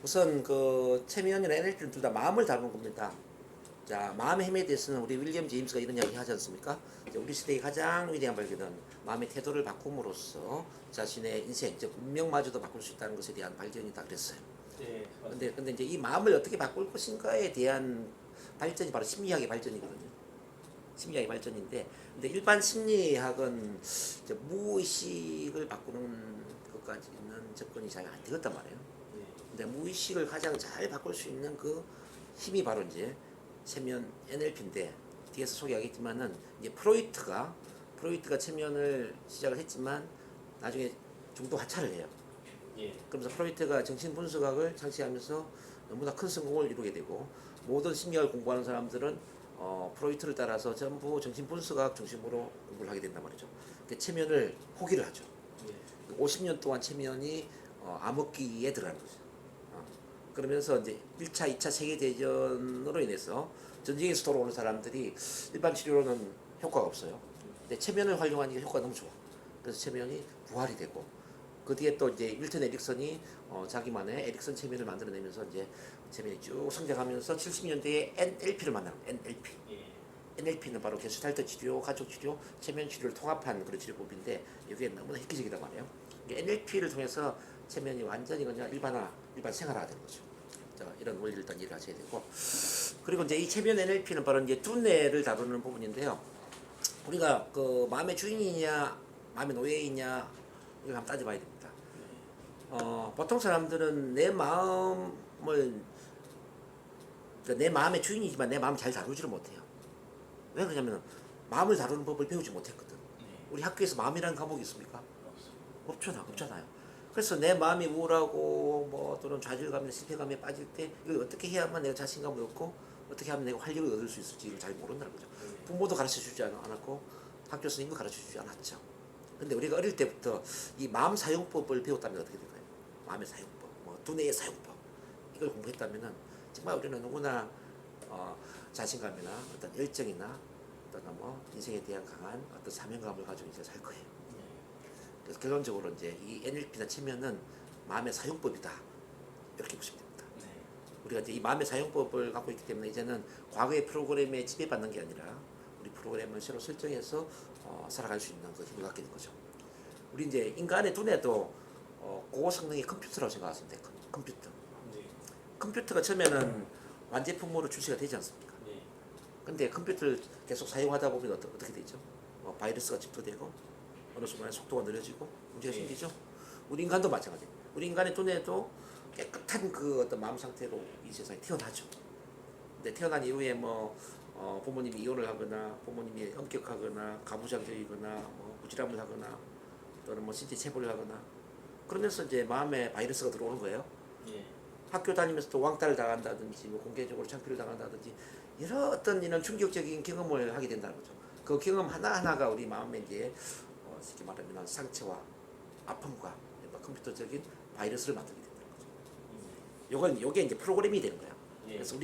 우선 그 최면이나 NLP는 둘 다 마음을 다루는 겁니다. 자, 마음의 힘에 대해서는 우리 윌리엄 제임스가 이런 이야기 하지 않습니까? 이제 우리 시대의 가장 위대한 발견은 마음의 태도를 바꿈으로써 자신의 인생, 즉 운명마저도 바꿀 수 있다는 것에 대한 발견이다 그랬어요. 네, 맞습니다. 근데 이제 이 마음을 어떻게 바꿀 것인가에 대한 발전이 바로 심리학의 발전이거든요. 심리학의 발전인데, 근데 일반 심리학은 이제 무의식을 바꾸는 것까지는 접근이 잘 안 되었단 말이에요. 네, 근데 무의식을 가장 잘 바꿀 수 있는 그 힘이 바로 이제 체면 NLP인데, 뒤에서 소개하겠지만은 이제 프로이트가 체면을 시작을 했지만 나중에 중도 하차를 해요. 예, 그러면서 프로이트가 정신분석학을 창시하면서 너무나 큰 성공을 이루게 되고, 모든 심리학을 공부하는 사람들은 프로이트를 따라서 전부 정신분석학 중심으로 공부를 하게 된단 말이죠. 그 체면을 포기를 하죠. 예, 50년 동안 체면이 암흑기에 들어가는 거죠. 그러면서 이제 1차, 2차 세계대전으로 인해서 전쟁에서 돌아오는 사람들이 일반 치료로는 효과가 없어요. 근데 체면을 활용하니까 효과가 너무 좋아. 그래서 체면이 부활이 되고, 그 뒤에 또 이제 밀턴 에릭슨이 자기만의 에릭슨 체면을 만들어내면서 이제 체면이 쭉 성장하면서 70년대에 NLP를 만나는 거예요. NLP. 예, NLP는 바로 게슈탈트 치료, 가족 치료, 체면 치료를 통합한 그런 치료법인데, 이게 너무나 획기적이단 말이에요. NLP를 통해서 체면이 완전히 그냥 일반 생활화가 되는 거죠. 자, 이런 원리를 일단 이해를 하셔야 되고, 그리고 이제 이 체면 NLP는 바로 이제 두뇌를 다루는 부분인데요. 우리가 그 마음의 주인이냐, 마음의 노예이냐, 이걸 한번 따져봐야 됩니다. 보통 사람들은 내 마음을, 그러니까 내 마음의 주인이지만 내 마음을 잘 다루지를 못해요. 왜 그러냐면 마음을 다루는 법을 배우지 못했거든. 네, 우리 학교에서 마음이라는 과목이 있습니까? 없습니다. 없잖아요. 그래서 내 마음이 우울하고 뭐 또는 좌절감이나 실패감에 빠질 때 이걸 어떻게 해야만 내가 자신감을 얻고 어떻게 하면 내가 활력을 얻을 수 있을지 이걸 잘 모른다는 거죠. 네, 부모도 가르쳐 주지 않았고 학교 선생님도 가르쳐 주지 않았죠. 근데 우리가 어릴 때부터 이 마음 사용법을 배웠다면 어떻게 될까요? 마음의 사용법, 뭐 두뇌의 사용법, 이걸 공부했다면은 정말 우리는 누구나 자신감이나 어떤 열정이나 어떤 뭐 인생에 대한 강한 어떤 사명감을 가지고 이제 살 거예요. 네, 그래서 결론적으로 이제 이 NLP나 체면은 마음의 사용법이다, 이렇게 보시면 됩니다. 네, 우리가 이제 이 마음의 사용법을 갖고 있기 때문에 이제는 과거의 프로그램에 지배받는 게 아니라 우리 프로그램을 새로 설정해서 살아갈 수 있는 그 힘을 갖게 된 거죠. 우리 이제 인간의 두뇌도 고성능의 컴퓨터라고 생각하시면 돼요. 컴퓨터. 네, 컴퓨터가 처음에는 완제품으로 출시가 되지 않습니까? 네, 근데 컴퓨터를 계속 사용하다 보면 어떻게 되죠? 바이러스가 집도되고 어느 순간에 속도가 느려지고 문제가 네. 생기죠. 우리 인간도 마찬가지예요. 우리 인간의 두뇌도 깨끗한 그 어떤 마음 상태로 이 세상에 태어나죠. 근데 태어난 이후에 뭐 부모님이 이혼을 하거나 부모님이 엄격하거나 가부장적이거나 뭐 부지런을 하거나 또는 뭐 신체 체벌을 하거나 그러면서 이제 마음에 바이러스가 들어오는 거예요. 예, 학교 다니면서 또 왕따를 당한다든지 뭐 공개적으로 창피를 당한다든지 이런 어떤 이런 충격적인 경험을 하게 된다는 거죠. 그 경험 하나하나가 우리 마음에 이제 쉽게 말하면 상처와 아픔과 컴퓨터적인 바이러스를 만들게 된다는 거죠. 요게 이제 프로그램이 되는 거야. 예, 그래서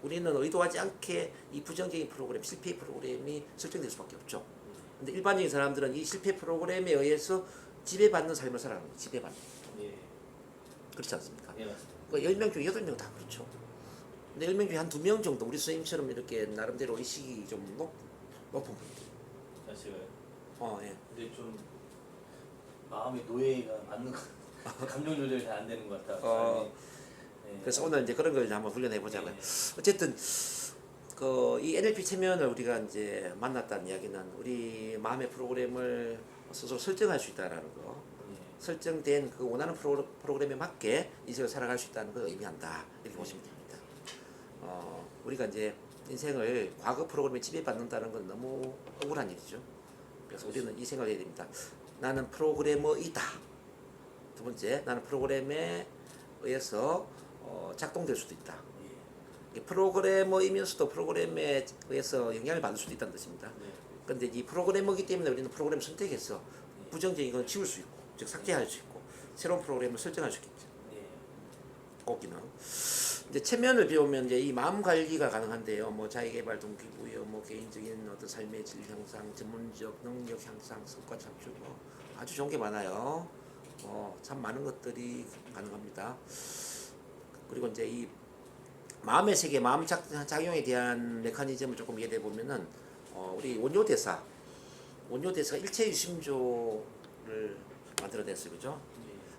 우리는 의도하지 않게 이 부정적인 프로그램, 실패 프로그램이 설정될 수밖에 없죠. 근데 일반적인 사람들은 이 실패 프로그램에 의해서 지배받는 삶을 살아가는 거예요. 지배받는. 예, 그렇지 않습니까? 예, 맞습니다. 그 10명 중에 8명 다 그렇죠. 근데 10명 중에 한 2명 정도 우리 선생님처럼 이렇게 나름대로 의식이 좀 높은 분들. 제가요. 예. 근데 좀 마음의 노예가 맞는 것 같아요. 감정 조절이 잘 안 되는 것 같아요. 어, 네, 그래서 오늘 이제 그런 걸 한번 훈련해 보자고요. 네. 어쨌든 이 NLP 체면을 우리가 이제 만났다는 이야기는 우리 마음의 프로그램을 스스로 설정할 수 있다라는 거. 예, 설정된 그 원하는 프로그램에 맞게 인생을 살아갈 수 있다는 걸 의미한다. 이렇게 보시면 됩니다. 우리가 이제 인생을 과거 프로그램에 지배받는다는 건 너무 억울한 일이죠. 그래서 우리는 이 생각을 해야 됩니다. 나는 프로그래머이다. 두 번째, 나는 프로그램에 의해서 작동될 수도 있다. 예, 프로그래머이면서도 프로그램에 의해서 영향을 받을 수도 있다는 뜻입니다. 네, 그런데 이 프로그래머이기 때문에 우리는 프로그램을 선택해서 부정적인 건 지울 수 있고, 즉 삭제할 수 있고, 새로운 프로그램을 설정할 수 있겠죠. 예, 꼭 기능. 이제 체면을 배우면 이제 이 마음 관리가 가능한데요. 뭐 자기개발, 동기부여, 뭐 개인적인 어떤 삶의 질 향상, 전문적 능력 향상, 성과 창출, 뭐 아주 좋은 게 많아요. 참 많은 것들이 가능합니다. 그리고 이제 이 마음의 세계, 마음 작용에 대한 메커니즘을 조금 이해해 보면은 우리 원효대사가 일체유심조를 만들어냈어요, 그죠?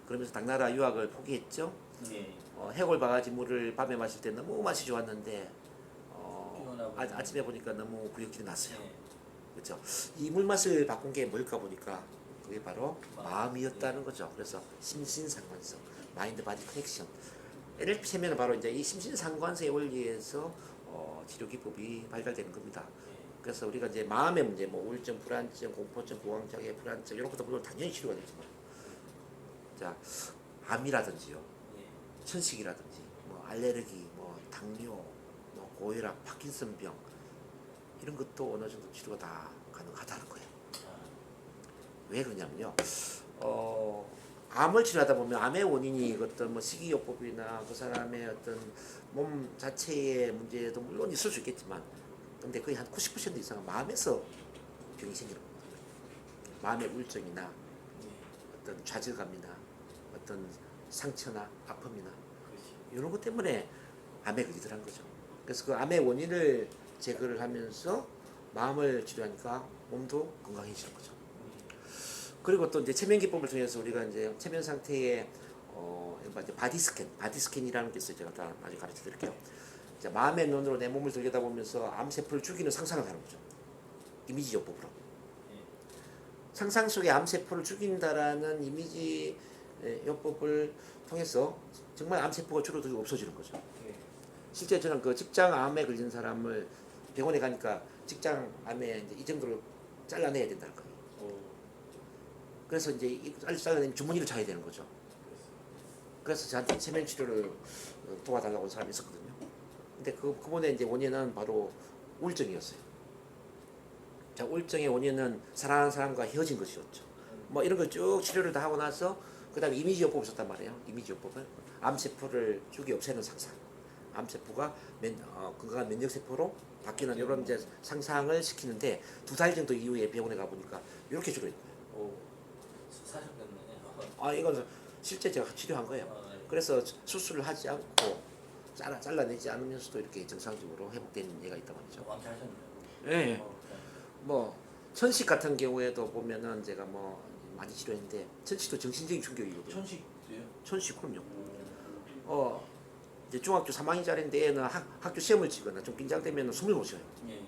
그러면서 당나라 유학을 포기했죠. 네. 해골 바가지 물을 밤에 마실 때 너무 맛이 좋았는데 피곤하고. 아침에 보니까 너무 구역질이 났어요. 네. 그렇죠. 이 물맛을 바꾼 게 뭘까 보니까 그게 바로 마음이었다는 네. 거죠. 그래서 심신상관성, 마인드 바디 커넥션. NLP 체면은 바로 이제 이 심신상관성의 원리에서 치료 기법이 발달되는 겁니다. 네. 그래서 우리가 이제 마음의 문제, 뭐 우울증, 불안증, 공포증, 공황장애, 불안증 이런 것도 물론 당연히 치료가 되지만, 자 암이라든지요, 네. 천식이라든지, 뭐 알레르기, 뭐 당뇨, 뭐 고혈압, 파킨슨병 이런 것도 어느 정도 치료가 다 가능하다는 거예요. 아, 왜 그러냐면요. 암을 치료하다 보면 암의 원인이 어떤 뭐 식이요법이나 그 사람의 어떤 몸 자체의 문제도 물론 있을 수 있겠지만, 근데 거의 한 90% 이상은 마음에서 병이 생기는 겁니다. 마음의 우울증이나 네. 어떤 좌절감이나 어떤 상처나 아픔이나 그렇지. 이런 것 때문에 암에 걸리더란 거죠. 그래서 그 암의 원인을 제거를 하면서 마음을 치료하니까 몸도 건강해지는 거죠. 그리고 또 이제 체면 기법을 통해서 우리가 이제 체면 상태에 이제 바디 스캔이라는 게 있어요. 제가 다 나중에 가르쳐 드릴게요. 자, 마음의 눈으로 내 몸을 들여다보면서 암 세포를 죽이는 상상을 하는 거죠. 이미지 요법으로. 네. 상상 속에 암 세포를 죽인다라는 이미지 요법을 통해서 정말 암 세포가 줄어들고 없어지는 거죠. 네. 실제 저는 그 직장 암에 걸린 사람을 병원에 가니까 직장 암에 이제 이 정도로 잘라내야 된다는 거예요. 오. 그래서 이제 잘라내면 주머니를 차야 되는 거죠. 그래서 저한테 체면 치료를 도와달라고 온 사람이 있었거든요. 근데 그분의 이제 원인은 바로 우울증이었어요. 자, 우울증의 원인은 사랑하는 사람과 헤어진 것이었죠. 뭐 이런 걸 쭉 치료를 다 하고 나서 그다음에 이미지 요법을 썼단 말이에요. 이미지 요법을 암세포를 죽이 없애는 상상. 암세포가 건강한 면역세포로 바뀌는 이런 이제 상상을 시키는데 2달 정도 이후에 병원에 가보니까 이렇게 줄어있는 거예요. 오. 사셨겠네. 아, 이건 실제 제가 치료한 거예요. 네. 그래서 수술을 하지 않고 잘라내지 않으면서도 이렇게 정상적으로 회복된 예가 있다고 하죠. 왕창 하셨네요. 예. 네. 뭐 천식 같은 경우에도 보면은 제가 뭐 많이 치료했는데 천식도 정신적인 충격이거든요. 천식도요? 천식 그럼요. 이제 중학교 3학년짜리인데 애는 학교 시험을 치거나 좀 긴장되면 숨을 못 쉬어요. 예, 예.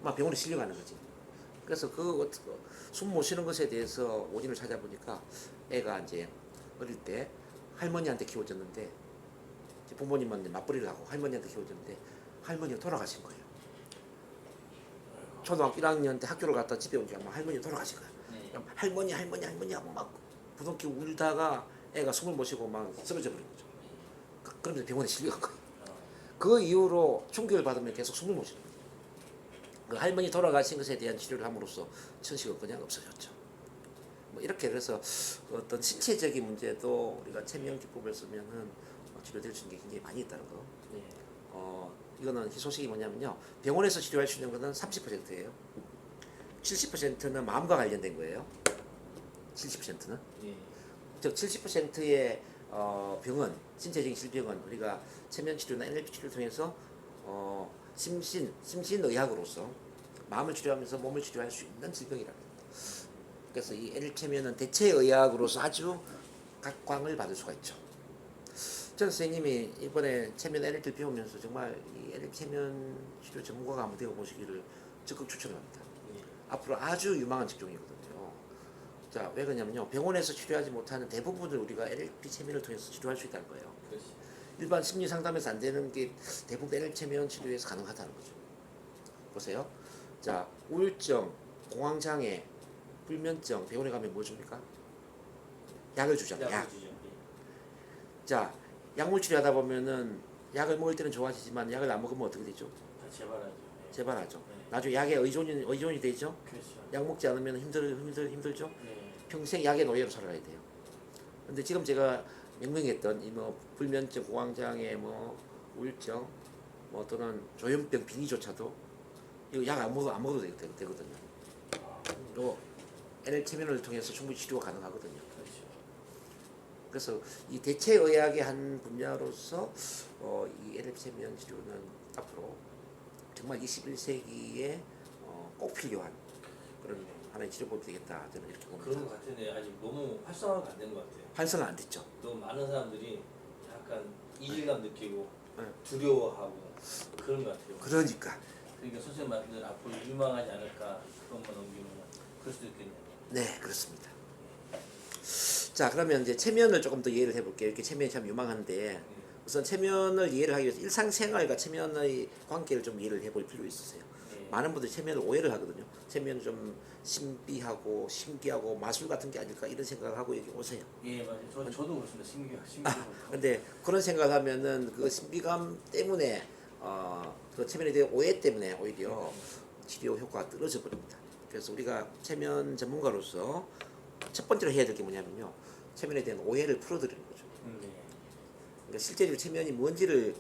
막 병원에 실려가는 거지. 그래서 숨 못 쉬는 것에 대해서 원인을 찾아보니까 애가 이제 어릴 때 할머니한테 키워졌는데 이제 부모님은 맞벌이를 하고 할머니한테 키워졌는데 할머니가 돌아가신 거예요. 초등학교 1학년 때 학교를 갔다 집에 온 게 아마 할머니가 돌아가신 거예요. 네. 할머니 하고 막 부둥켜 울다가 애가 숨을 못 쉬고 막 쓰러져 버린 거죠. 그러면서 병원에 실려간 거예요. 그 이후로 충격을 받으면 계속 숨을 못 쉬는 거예요. 그 할머니 돌아가신 것에 대한 치료를 함으로써 천식은 그냥 없어졌죠. 뭐 이렇게 그래서 어떤 신체적인 문제도 우리가 체면 기법을 쓰면은 치료될 수 있는 게 굉장히 많이 있다는 거. 네. 이거는 희소식이 뭐냐면요. 병원에서 치료할 수 있는 거는 30%예요. 70%는 마음과 관련된 거예요. 70%는. 예. 즉 70%의 병은 신체적인 질병은 우리가 체면 치료나 NLP 치료를 통해서 심신의학으로서 마음을 치료하면서 몸을 치료할 수 있는 질병이라고 합니다. 그래서 이 NLP 체면은 대체의학으로서 아주 각광을 받을 수가 있죠. 전 선생님이 이번에 체면 NLP를 배우면서 정말 이 NLP 체면 치료 전문가가 한번 되어 보시기를 적극 추천합니다. 예. 앞으로 아주 유망한 직종이거든요. 자, 왜 그러냐면요. 병원에서 치료하지 못하는 대부분을 우리가 NLP 체면을 통해서 치료할 수 있다는 거예요. 그렇지. 일반 심리 상담에서 안 되는 게 대부분 NLP 체면 치료에서 가능하다는 거죠. 보세요. 자, 우울증, 공황장애, 불면증 병원에 가면 뭐 줍니까? 약을 주잖아요. 약. 주죠. 예. 자, 약물 치료하다 보면은 약을 먹을 때는 좋아지지만 약을 안 먹으면 어떻게 되죠? 다 재발하죠. 예. 재발하죠. 네. 나중에 약에 의존이 되죠. 그렇죠. 약 먹지 않으면 힘들죠. 예. 평생 약의 노예로 살아야 돼요. 근데 지금 제가 명명했던 이 뭐 불면증, 공황장애, 뭐 우울증, 뭐 또는 조현병, 빙의조차도 이거 약 안 먹어도 되거든요. 또 NL 체면을 통해서 충분히 치료가 가능하거든요. 그렇죠. 그래서 이 대체의학의 한 분야로서 이 NLP 체면 치료는 앞으로 정말 21세기에 꼭 필요한 그런 하나의 치료법이 되겠다 저는 이렇게 봅니다. 그런 것 같은데 아직 너무 활성화가 안 된 것 같아요. 활성화 안 됐죠. 너무 많은 사람들이 약간 이질감 느끼고 네. 두려워하고 그런 것 같아요. 그러니까 선생님들 앞으로 유망하지 않을까 그것만 넘기면 그럴 수도 있겠네요. 네 그렇습니다. 자 그러면 이제 체면을 조금 더 이해를 해볼게요. 이렇게 체면이 참 유망한데 우선 체면을 이해를 하기 위해서 일상생활과 체면의 관계를 좀 이해를 해볼 필요 있으세요. 많은 분들이 체면을 오해를 하거든요. 체면은 좀 신비하고 신기하고 마술 같은 게 아닐까 이런 생각을 하고 여기 오세요. 예 맞아요. 저도 그렇습니다. 신기하고. 근데 그런 생각을 하면은 그 신비감 때문에 그 체면에 대한 오해 때문에 오히려 치료 효과가 떨어져 버립니다. 그래서 우리가 체면 전문가로서 첫 번째로 해야 될 게 뭐냐면요. 체면에 대한 오해를 풀어드리는 거죠. 네. 그러니까 실제로 체면이 뭔지를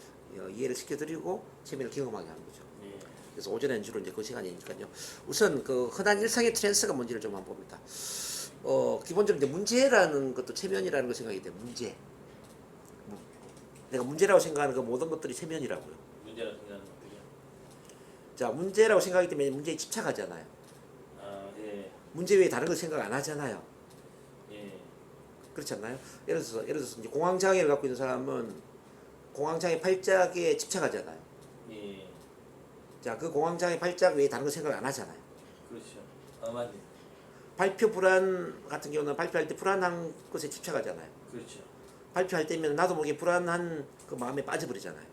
이해를 시켜드리고 체면을 경험하게 하는 거죠. 네. 그래서 오전에는 주로 이제 그 시간이니까요. 우선 그 흔한 일상의 트랜스가 뭔지를 좀 한번 봅니다. 기본적으로 이제 문제라는 것도 체면이라는 걸 생각이 돼요. 문제. 내가 문제라고 생각하는 그 모든 것들이 체면이라고요. 문제라 생각하는 것들이요. 자, 문제라고 생각하기 때문에 문제에 집착하잖아요. 아 예. 문제 외에 다른 걸 생각 안 하잖아요. 예. 그렇지 않나요? 예를 들어서 이제 공황장애를 갖고 있는 사람은 공황장애 발작에 집착하잖아요. 예. 자, 그 공황장애 발작 외에 다른 걸 생각 안 하잖아요. 그렇죠. 아 맞네. 발표 불안 같은 경우는 발표할 때 불안한 것에 집착하잖아요. 그렇죠. 발표할 때면 나도 모르게 불안한 그 마음에 빠져버리잖아요.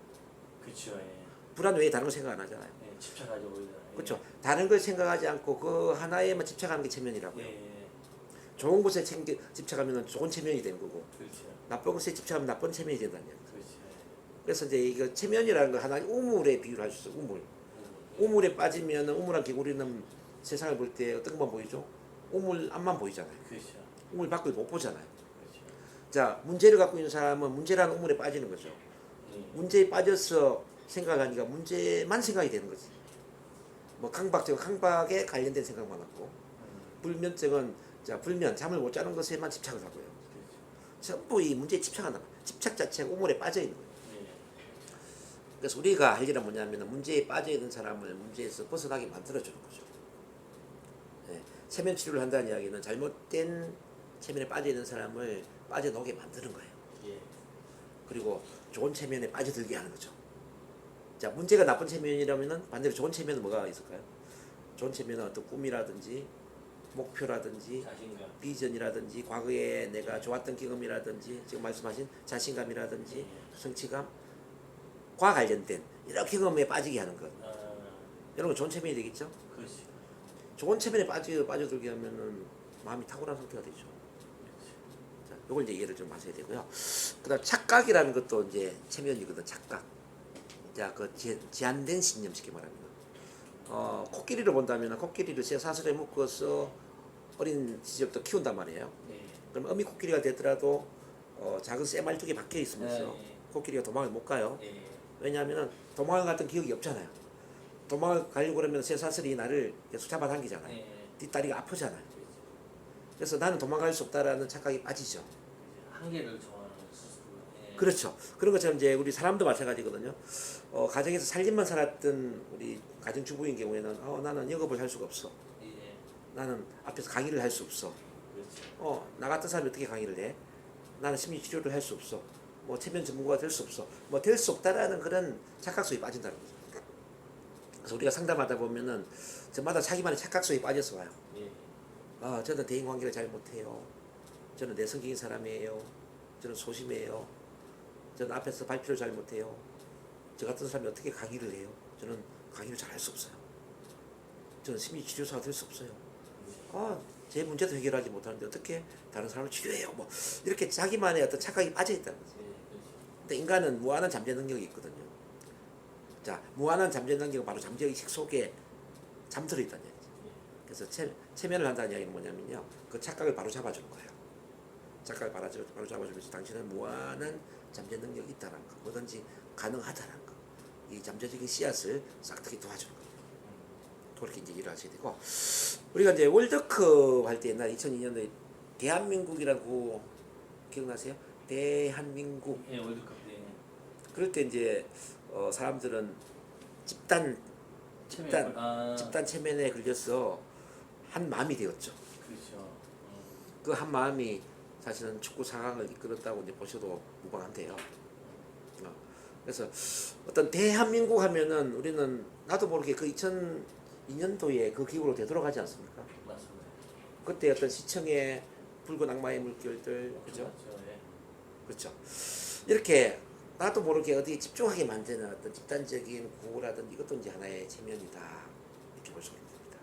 그렇죠. 예. 불안 외에 다른 걸 생각 안 하잖아요. 예. 집착하죠 오히려. 그렇죠. 다른 걸 생각하지 않고 그 하나에만 집착하는 게 체면이라고요. 예. 좋은 것에 집착하면 좋은 체면이 되는 거고 그렇죠. 나쁜 것에 집착하면 나쁜 체면이 된다는 얘기죠. 그렇죠. 그래서 이제 이거 체면이라는 거 하나의 우물에 비유를 할 수 있어요. 우물. 우물에 빠지면 우물한 개구리는 세상을 볼 때 어떤 것만 보이죠? 우물 앞만 보이잖아요. 그렇죠. 우물 밖을 못 보잖아요. 그렇죠. 자, 문제를 갖고 있는 사람은 문제라는 우물에 빠지는 거죠. 예. 문제에 빠져서 생각하니까 문제만 생각이 되는 거지. 뭐 강박증은 강박에 관련된 생각만 하고 불면증은 자 불면 잠을 못 자는 것에만 집착을 하고요. 전부 이 문제에 집착한다. 집착 자체가 우물에 빠져 있는 거예요. 예. 그래서 우리가 할 일은 뭐냐면 문제에 빠져 있는 사람을 문제에서 벗어나게 만들어주는 거죠. 네. 체면 치료를 한다는 이야기는 잘못된 체면에 빠져 있는 사람을 빠져나오게 만드는 거예요. 예. 그리고 좋은 체면에 빠져들게 하는 거죠. 자, 문제가 나쁜 체면이라면은 반대로 좋은 체면은 뭐가 있을까요? 좋은 체면은 어떤 꿈이라든지 목표라든지 자신감. 비전이라든지 과거에 내가 좋았던 경험이라든지 지금 말씀하신 자신감이라든지 성취감과 관련된 이런 경험에 빠지게 하는 것. 아 이런 건 좋은 체면이 되겠죠? 그렇죠. 좋은 체면에 빠져들게 하면은 마음이 탁월한 상태가 되죠. 자, 요걸 이제 이해를 좀 하셔야 되고요. 그다음 착각이라는 것도 이제 체면이거든. 착각. 자, 그 제한된 신념 쉽게 말하면. 코끼리를 본다면 코끼리를 새 사슬에 묶어서 어린 시절부터 키운단 말이에요. 예. 그럼 어미 코끼리가 되더라도 작은 쇠말뚝에 박혀 있으면서 예. 코끼리가 도망을 못 가요. 예. 왜냐하면 도망을 갔던 기억이 없잖아요. 도망을 가려고 그러면 쇠사슬이 나를 계속 잡아당기잖아요. 예. 뒷다리가 아프잖아요. 그래서 나는 도망갈 수 없다라는 착각이 빠지죠. 한계를 정하는 스스로. 예. 그렇죠. 그런 것처럼 이제 우리 사람도 마찬가지거든요. 가정에서 살림만 살았던 우리 가정주부인 경우에는 나는 영업을 할 수가 없어. 예. 나는 앞에서 강의를 할 수 없어. 그렇죠. 나 같은 사람이 어떻게 강의를 해? 나는 심리치료를 할 수 없어. 뭐 체면 전문가가 될 수 없어. 뭐 될 수 없다라는 그런 착각 속에 빠진다는 거죠. 그래서 우리가 상담하다 보면은 저마다 자기만의 착각 속에 빠져서 와요. 예. 저는 대인 관계를 잘 못해요. 저는 내성적인 사람이에요. 저는 소심해요. 저는 앞에서 발표를 잘 못해요. 저 같은 사람이 어떻게 강의를 해요? 저는 강의를 잘 할 수 없어요. 저는 심리치료사가 될 수 없어요. 제 문제도 해결하지 못하는데 어떻게 다른 사람을 치료해요? 뭐 이렇게 자기만의 어떤 착각이 빠져 있다는 거죠. 예. 그렇죠. 근데 인간은 무한한 잠재 능력이 있거든요. 자, 무한한 잠재 능력은 바로 잠재의식 속에 잠들어 있다는 얘기죠. 그래서 체면을 한다는 이야기는 뭐냐면요. 그 착각을 바로 잡아주는 거예요. 착각을 바로 잡아주면서 당신은 무한한 잠재 능력이 있다는 거, 뭐든지 가능하다는 거, 이 잠재적인 씨앗을 싹트게 도와주는 거예요. 그렇게 이제 일을 하셔야 되고, 우리가 이제 월드컵 할 때 옛날 2002년도에 대한민국이라고 기억나세요? 대한민국. 예, 월드컵 때 그럴 때 이제 사람들은 집단 집단 체면에 걸려서 한 마음이 되었죠. 그렇죠. 그 한 마음이 사실은 축구 상황을 이끌었다고 이제 보셔도 무방한데요. 그래서 어떤 대한민국 하면은 우리는 나도 모르게 그 2002년도에 그 기후로 되돌아가지 않습니까? 맞습니다. 그때 어떤 시청의 붉은 악마의 물결들, 그죠? 맞죠. 예. 그렇죠. 이렇게 나도 모르게 어디에 집중하게 만드는 어떤 집단적인 구호라든지 이것도 이제 하나의 체면이다, 이렇게 볼 수 있습니다.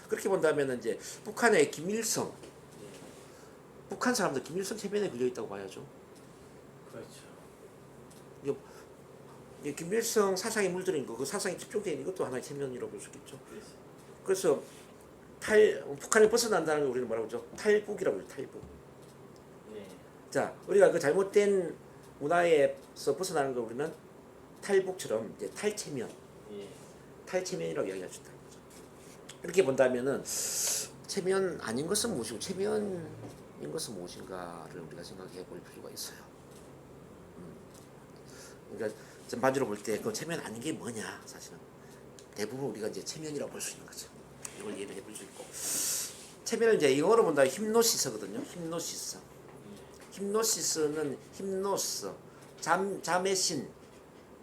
그렇게 본다면 이제 북한의 김일성, 북한 사람들 김일성 체면에 걸려 있다고 봐야죠. 그렇죠. 이 김일성 사상에 물들인 거, 그 사상에 집중된 이것도 하나의 체면이라고 볼 수 있겠죠. 그렇죠. 그래서 북한을 벗어난다는 걸 우리는 뭐라고 하죠? 탈북이라고 하죠. 탈북. 예. 자, 우리가 그 잘못된 문화에서 벗어나는 걸 우리는 탈북처럼 이제 탈체면, 예. 탈체면이라고 이야기할 수 있다는 거죠. 이렇게 본다면은 체면 아닌 것은 무엇이고 체면인 것은 무엇인가를 우리가 생각해 볼 필요가 있어요. 그러니까 전반적으로 볼 때 그 체면 아닌 게 뭐냐, 사실은 대부분 우리가 이제 체면이라고 볼 수 있는 거죠. 이걸 이해를 해볼 수 있고, 체면을 이제 영어로 본다면 힘노시스거든요. 힘노시스. 힘노시스는 힘노스, 잠의 신,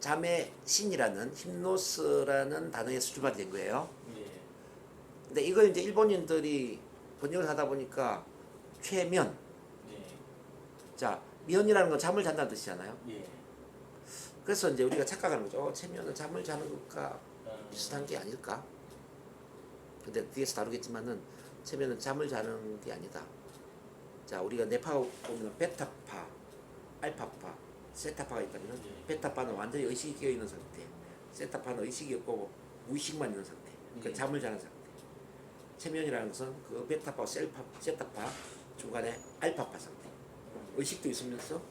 잠의 신이라는 힘노스라는 단어에서 출발된 거예요. 예. 근데 이걸 이제 일본인들이 번역을 하다 보니까 최면, 예. 자 면이라는 건 잠을 잔다는 뜻이잖아요. 예. 그래서 이제 우리가 착각하는 거죠. 체면은 잠을 자는 것과 비슷한 게 아닐까? 근데 뒤에서 다루겠지만은 체면은 잠을 자는 게 아니다. 자, 우리가 뇌파 보면 베타파, 알파파, 세타파가 있다면 베타파는 완전히 의식이 깨어 있는 상태, 세타파는 의식이 없고 무의식만 있는 상태, 그러니까 잠을 자는 상태. 체면이라는 것은 그 베타파, 세타파 중간에 알파파 상태, 의식도 있으면서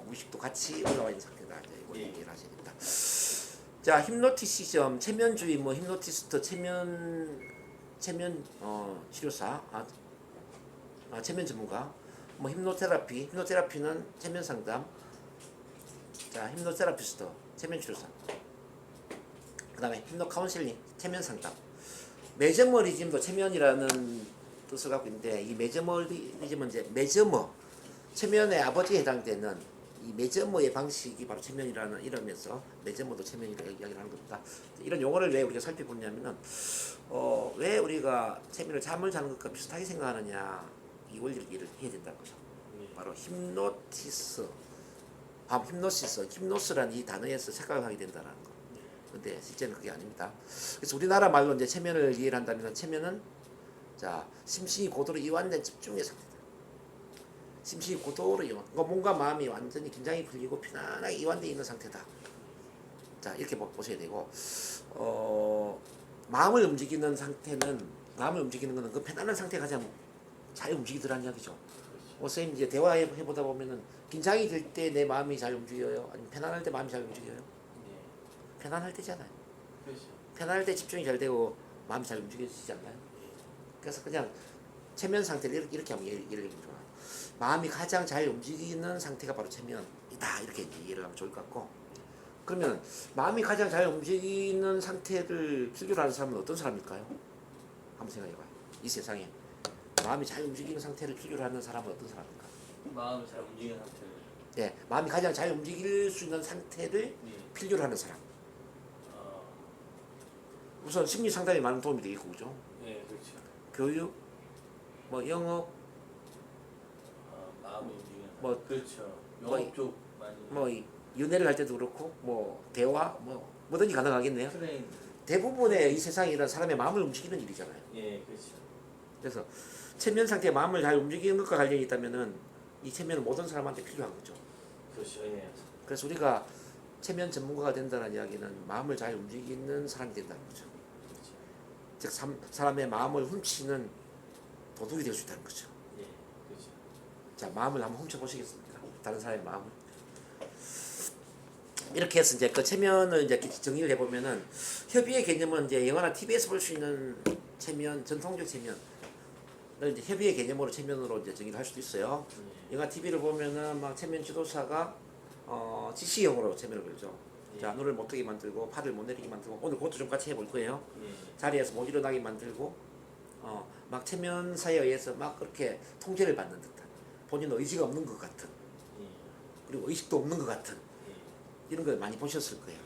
무의식도 같이 올라와 있는 상태다. 이걸 이해를 하셔야 됩니다. 자, 힌노티시즘, 체면주의, 뭐 힌노티스트, 체면 치료사, 체면 전문가, 뭐 힌노테라피는 체면 상담, 자 힌노테라피스트, 체면 치료사, 그다음에 힌노 카운셀링, 체면 상담, 메저머리즘도 체면이라는 뜻을 갖고 있는데 이 메저머리즘은 이제 메저머, 체면의 아버지에 해당되는 이 메저머의 방식이 바로 체면이라는 이름에서 메저머도 체면이라고 이야기를 하는 겁니다. 이런 용어를 왜 우리가 살펴보냐면은 왜 우리가 체면을 잠을 자는 것과 비슷하게 생각하느냐, 이 원리를 이해를 해야 된다는 거죠. 바로 힘노스라는 이 단어에서 생각을 하게 된다는 거. 근데 실제는 그게 아닙니다. 그래서 우리나라 말로 이제 체면을 이해를 한다면 체면은 자 심신이 고도로 이완된 집중의 상태다. 심신이 고도로 이완, 그러니까 몸과 마음이 완전히 긴장이 풀리고 편안하게 이완되어 있는 상태다. 자 이렇게 보셔야 되고, 마음을 움직이는 거는 그 편안한 상태가 가장 잘 움직이더라는 이야기죠. 선생님 이제 대화해보다 보면은 긴장이 될 때 내 마음이 잘 움직여요? 아니면 편안할 때 마음이 잘 움직여요? 편안할 때잖아요. 그렇죠. 편안할 때 집중이 잘 되고 마음이 잘 움직여지지 않나요? 그래서 그냥 체면 상태를 이렇게 하면 이해를 해보면 좋아요. 마음이 가장 잘 움직이는 상태가 바로 체면이다, 이렇게 이해를 하면 좋을 것 같고, 그러면 마음이 가장 잘 움직이는 상태를 필요로 하는 사람은 어떤 사람일까요? 한번 생각해봐요. 이 세상에 마음이 잘 움직이는 상태를 필요로 하는 사람은 어떤 사람일까? 마음을 잘 움직이는 상태를. 네, 마음이 가장 잘 움직일 수 있는 상태를 필요로 하는 사람. 우선 심리 상담에 많은 도움이 되겠고, 그죠? 예, 그렇죠. 교육, 뭐 영업, 마음이 움직이는. 뭐 그렇죠. 뭐 영업 쪽 많이. 뭐 연애를 할 때도 그렇고, 뭐 대화, 뭐든지 가능하겠네요. 트레인. 대부분의 이 세상에 이런 사람의 마음을 움직이는 일이잖아요. 예, 그렇죠. 그래서 체면 상태의 마음을 잘 움직이는 것과 관련이 있다면은 이 체면은 모든 사람한테 필요한 거죠. 그렇죠. 예. 그래서 우리가 체면 전문가가 된다는 이야기는 마음을 잘 움직이는 사람이 된다는 거죠. 그렇죠. 즉 사람의 마음을 훔치는 도둑이 될 수 있다는 거죠. 예, 그렇죠. 자, 마음을 한번 훔쳐보시겠습니까? 다른 사람의 마음을. 이렇게 해서 이제 그 체면을 이제 정리를 해보면은, 협의의 개념은 이제 영화나 TV에서 볼 수 있는 체면, 전통적 체면, 이제 협의의 개념으로 체면으로 이제 정의를 할 수도 있어요. 영화 TV를 보면은 막 체면 지도사가 지시형으로 체면을 걸죠. 자, 눈을 못 뜨게 만들고 팔을 못 내리게 만들고 오늘 그것도 좀 같이 해볼 거예요. 자리에서 못 일어나게 만들고 막 체면사에 의해서 막 그렇게 통제를 받는 듯한 본인 의지가 없는 것 같은 그리고 의식도 없는 것 같은 이런 걸 많이 보셨을 거예요.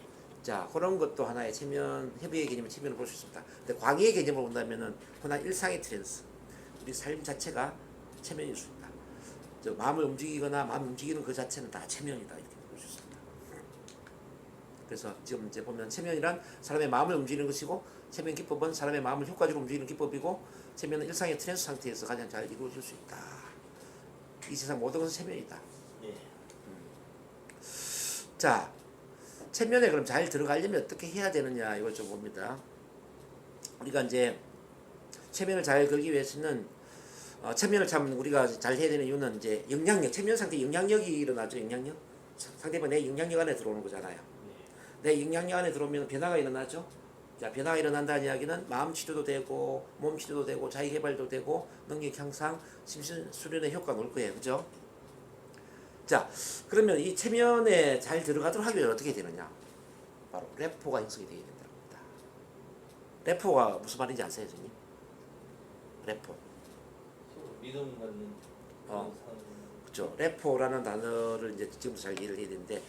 자, 그런 것도 하나의 체면, 협의의 개념의 체면을 볼 수 있습니다. 근데 광의의 개념을 본다면은 흔한 일상의 트랜스, 우리 삶 자체가 체면일 수 있다. 저 마음을 움직이거나 마음 움직이는 그 자체는 다 체면이다 이렇게 볼 수 있습니다. 그래서 지금 이제 보면 체면이란 사람의 마음을 움직이는 것이고 체면 기법은 사람의 마음을 효과적으로 움직이는 기법이고 체면은 일상의 트랜스 상태에서 가장 잘 이루어질 수 있다. 이 세상 모든 것은 체면이다. 자, 체면에 그럼 잘 들어가려면 어떻게 해야 되느냐 이걸 좀 봅니다. 우리가 이제 체면을 잘 걸기 위해서는 체면을 참 우리가 잘 해야 되는 이유는 이제 영향력, 체면 상태 영향력이 일어나죠. 영향력. 상대방 내 영향력 안에 들어오는 거잖아요. 내 영향력 안에 들어오면 변화가 일어나죠. 자, 변화가 일어난다는 이야기는 마음 치료도 되고 몸 치료도 되고 자기 개발도 되고 능력 향상, 심신 수련의 효과가 올 거예요. 그죠? 자, 그러면 이 체면에 잘 들어가도록 하기 위해 어떻게 되느냐? 바로 레포가 형성이 되어야 된다는 겁니다. 레포가 무슨 말인지 아세요, 선생님? 레포. 믿음 갖는 그렇죠. 레포라는 단어를 이제 지금부터 잘 이해를 해야 되는데,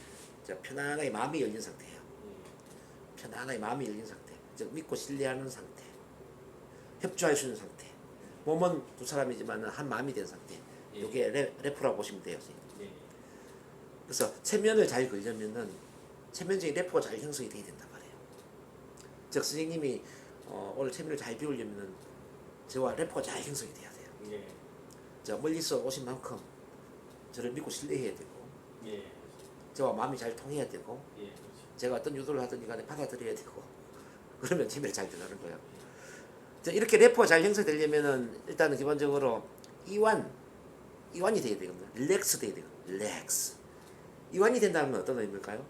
자, 편안하게 마음이 열린 상태예요. 편안하게 마음이 열린 상태. 즉 믿고 신뢰하는 상태. 협조할 수 있는 상태. 몸은 두 사람이지만 한 마음이 된 상태. 이게 레포라고 보시면 돼요, 선생님. 그래서 체면을 잘 걸려면은 체면적인 레포가 잘 형성이 돼야 된단 말이에요. 즉 선생님이 오늘 체면을 잘 배우려면은 저와 레포가 잘 형성이 돼야 돼요. 자, 멀리서 오신 만큼 저를 믿고 신뢰해야 되고, 저와 마음이 잘 통해야 되고, 제가 어떤 유도를 하든지 간에 받아들여야 되고, 그러면 체면이 잘 들어가는 거예요. 자, 이렇게 레포가 잘 형성되려면은 일단은 기본적으로 이완이 돼야 되거든요. 릴렉스 돼야 되거든요. 릴렉스. 이완이 된다는 건 어떤 의미일까요?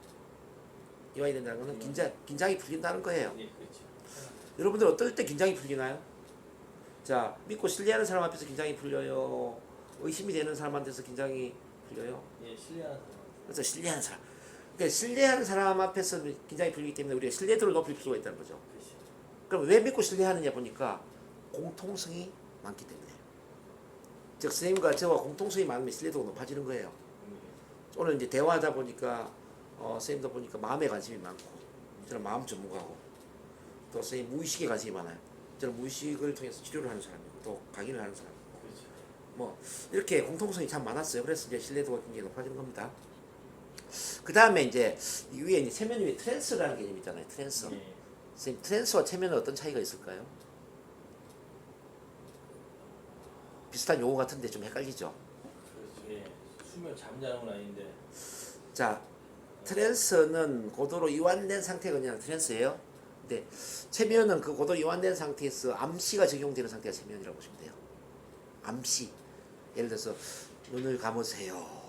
이완이 된다는 것은 긴장이 풀린다는 거예요. 여러분들 어떨 때 긴장이 풀리나요? 자, 믿고 신뢰하는 사람 앞에서 긴장이 풀려요. 의심이 되는 사람한테서 긴장이 풀려요. 신뢰하는 사람. 그래서 신뢰하는 사람. 그러니까 신뢰하는 사람 앞에서 긴장이 풀리기 때문에 우리가 신뢰도를 높일 필요가 있다는 거죠. 그럼 왜 믿고 신뢰하느냐 보니까 공통성이 많기 때문에. 즉 선생님과 저와 공통성이 많으면 신뢰도가 높아지는 거예요. 오늘 이제 대화하다 보니까 선생님도 보니까 마음에 관심이 많고 저는 마음 전문가고 또 선생님 무의식에 관심이 많아요. 저는 무의식을 통해서 치료를 하는 사람이고 또 강의를 하는 사람이고 뭐 이렇게 공통성이 참 많았어요. 그래서 이제 신뢰도가 굉장히 높아지는 겁니다. 그 다음에 이제 이 위에 이제 체면 위에 트랜스라는 개념이 있잖아요. 트랜스. 선생님 트랜스와 체면은 어떤 차이가 있을까요? 비슷한 용어 같은데 좀 헷갈리죠? 수면 잠자는 건 아닌데. 자, 트랜스는 고도로 이완된 상태가 그냥 트랜스예요. 근데 체면은 그 고도로 이완된 상태에서 암시가 적용되는 상태가 체면이라고 보시면 돼요. 암시. 예를 들어서 눈을 감으세요.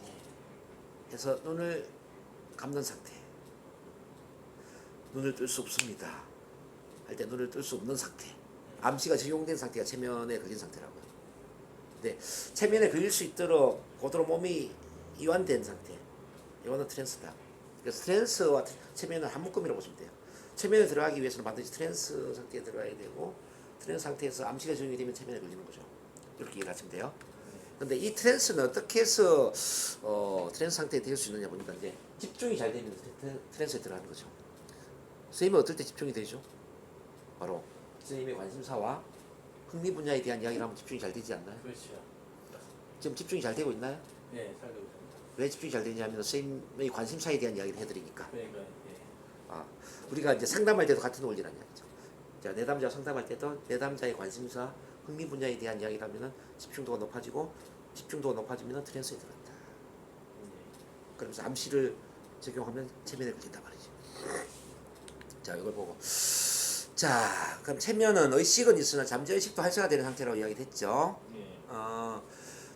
해서 눈을 감는 상태. 눈을 뜰 수 없습니다. 할 때 눈을 뜰 수 없는 상태. 암시가 적용된 상태가 체면에 걸린 상태라고요. 근데 체면에 걸릴 수 있도록 고도로 몸이 이완된 상태. 이거는 트랜스다. 그래서 트랜스와 체면은 한 묶음이라고 보시면 돼요. 체면에 들어가기 위해서는 반드시 트랜스 상태에 들어가야 되고 트랜스 상태에서 암시가 적용이 되면 체면에 걸리는 거죠. 이렇게 이해를 하시면 돼요. 근데 이 트랜스는 어떻게 해서 트랜스 상태에 될 수 있느냐 보니까 이제 집중이 잘 되면 트랜스에 들어가는 거죠. 선생님은 어떨 때 집중이 되죠? 바로 선생님의 관심사와 흥미 분야에 대한 이야기를 하면 집중이 잘 되지 않나요? 그렇죠. 지금 집중이 잘 되고 있나요? 네, 잘 되고 있습니다. 왜 집중이 잘 되냐면 선생님의 관심사에 대한 이야기를 해드리니까. 그러니까 우리가 이제 상담할 때도 같은 원리란 이야기죠. 자, 내담자 상담할 때도 내담자의 관심사, 흥미 분야에 대한 이야기를 하면은 집중도가 높아지고 집중도가 높아지면 트랜스에 들어간다. 그러면서 암시를 적용하면 체면에 걸린단 말이죠. 자, 이걸 보고 자, 그럼 체면은 의식은 있으나 잠재의식도 활성화되는 상태라고 이야기했죠.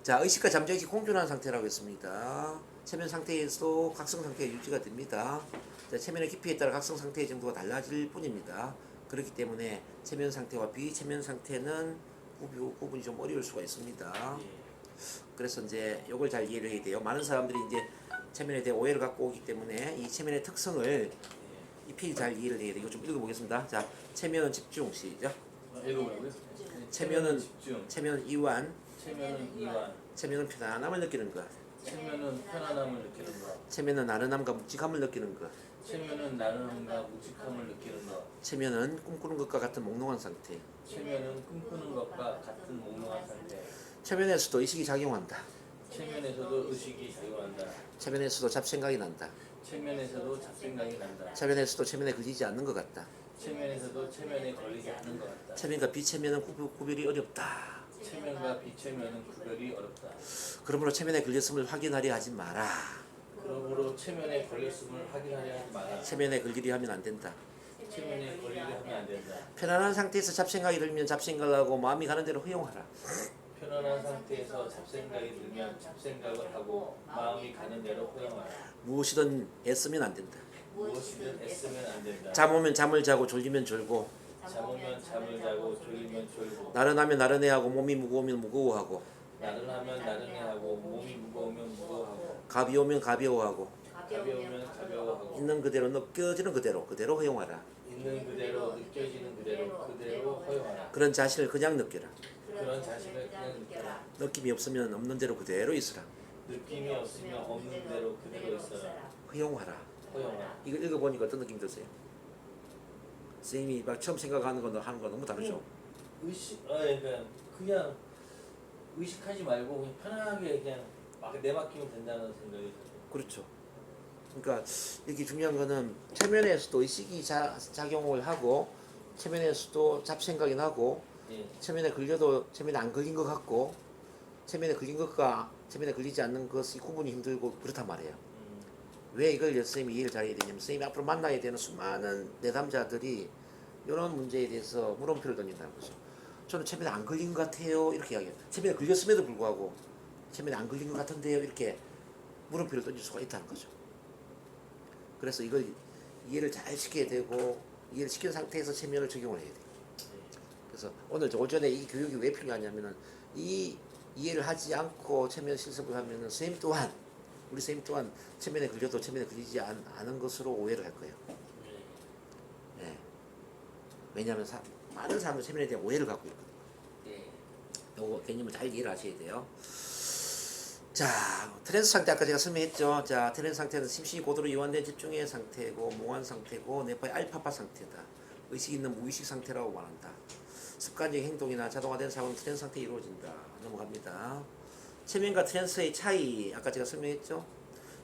자, 의식과 잠재의식이 공존하는 상태라고 했습니다. 체면 상태에서도 각성 상태가 유지가 됩니다. 자, 체면의 깊이에 따라 각성 상태의 정도가 달라질 뿐입니다. 그렇기 때문에 체면 상태와 비체면 상태는 구분이 좀 어려울 수가 있습니다. 예. 그래서 이제 이걸 잘 이해를 해야 돼요. 많은 사람들이 이제 체면에 대해 오해를 갖고 오기 때문에 이 체면의 특성을 예. 이 페이지 잘 이해를 해야 돼요. 이거 좀 읽어보겠습니다. 자, 체면은 집중 시작. 읽어보라고요? 체면은 집중. 체면은 이완, 체면은 이완. 체면은 편안함을 느끼는 것, 체면은 편안함을 느끼는 것. 체면은 나른함과 묵직함을 느끼는 것, 체면은 나른함과 묵직함을 느끼는 것. 체면은 꿈꾸는 것과 같은 몽롱한 상태. 체면은 꿈꾸는 것과 같은 몽롱한 상태. 체면에서도 의식이 작용한다. 체면에서도 의식이 작용한다. 체면에서도 잡생각이 난다. 체면에서도 잡생각이 난다. 체면에서도 체면에 걸리지 않는 것 같다. 체면에서도 체면에 걸리지 않는 것 같다. 체면과 비체면은 구별이 어렵다. 체면과 비체면은 구별이 어렵다. 그러므로 체면에 걸렸음을 확인하려 하지 마라. 그러므로 체면에 걸렸음을 확인하려 하지 마라. 체면에 걸리려 하면 안 된다. 체면에 걸리려 하면 안 된다. 편안한 상태에서 잡생각이 들면 잡생각을 하고 마음이 가는 대로 허용하라. 편안한 상태에서 잡생각이 들면 잡생각을 하고 마음이 가는 대로 허용하라. 무엇이든 애쓰면 안 된다. 무엇이든 애쓰면 안 된다. 잠 오면 잠을 자고 졸리면 졸고 잠오면 잠을 자고 졸리면 졸고 나른하면 나른해하고 몸이 무거우면 무거워하고 나른하면 나른해하고 몸이 무거우면 무거워하고 가벼우면 가벼워하고 가벼우면 가벼워하고 있는 그대로 느껴지는 그대로 허용하라. 있는 그대로 느껴지는 그대로 허용하라. 그런 자신을 그냥 느껴라. 그런 자신을 그냥 느껴라. 느낌이 없으면 없는 대로 그대로 있으라. 느낌이 없으면 없는 대로 그대로 있어라. 허용하라. 허용하라. 이거 읽어보니까 어떤 느낌 드세요? 선생님이 막 처음 생각하는 거는 하는 거 너무 다르죠? 그러니까 그냥 의식하지 말고 그냥 편하게 그냥 내맡기면 된다는 생각이 들어요. 그렇죠. 그러니까 이게 중요한 거는 체면에서도 의식이 작용을 하고 체면에서도 잡생각이 나고 예. 체면에 걸려도 체면에 안 걸린 것 같고 체면에 걸린 것과 체면에 걸리지 않는 것이 구분이 힘들고 그렇단 말이에요. 왜 이걸 선생님이 이해를 잘해야 되냐면 선생님이 앞으로 만나야 되는 수많은 내담자들이 이런 문제에 대해서 물음표를 던진다는 거죠. 저는 체면에 안 걸린 것 같아요 이렇게 이야기해요. 체면에 걸렸음에도 불구하고 체면에 안 걸린 것 같은데요 이렇게 물음표를 던질 수가 있다는 거죠. 그래서 이걸 이해를 잘 시켜야 되고 이해를 시킨 상태에서 체면을 적용을 해야 돼요. 그래서 오늘 오전에 이 교육이 왜 필요하냐면은 이 이해를 하지 않고 체면 실습을 하면은 선생님 또한 우리 선생님 또한 체면에 걸려도 체면에 걸리지 않은 것으로 오해를 할 거예요. 예. 왜냐하면 많은 사람들 체면에 대한 오해를 갖고 있거든요. 예. 요거 개념을 잘 이해를 하셔야 돼요. 자, 트랜스 상태 아까 제가 설명했죠. 자, 트랜스 상태는 심신이 고도로 이완된 집중의 상태고 몽환 상태고 뇌파의 알파파 상태다. 의식 있는 무의식 상태라고 말한다. 습관적인 행동이나 자동화된 사고는 트랜스 상태에 이루어진다. 넘어갑니다. 체면과 트랜스의 차이 아까 제가 설명했죠.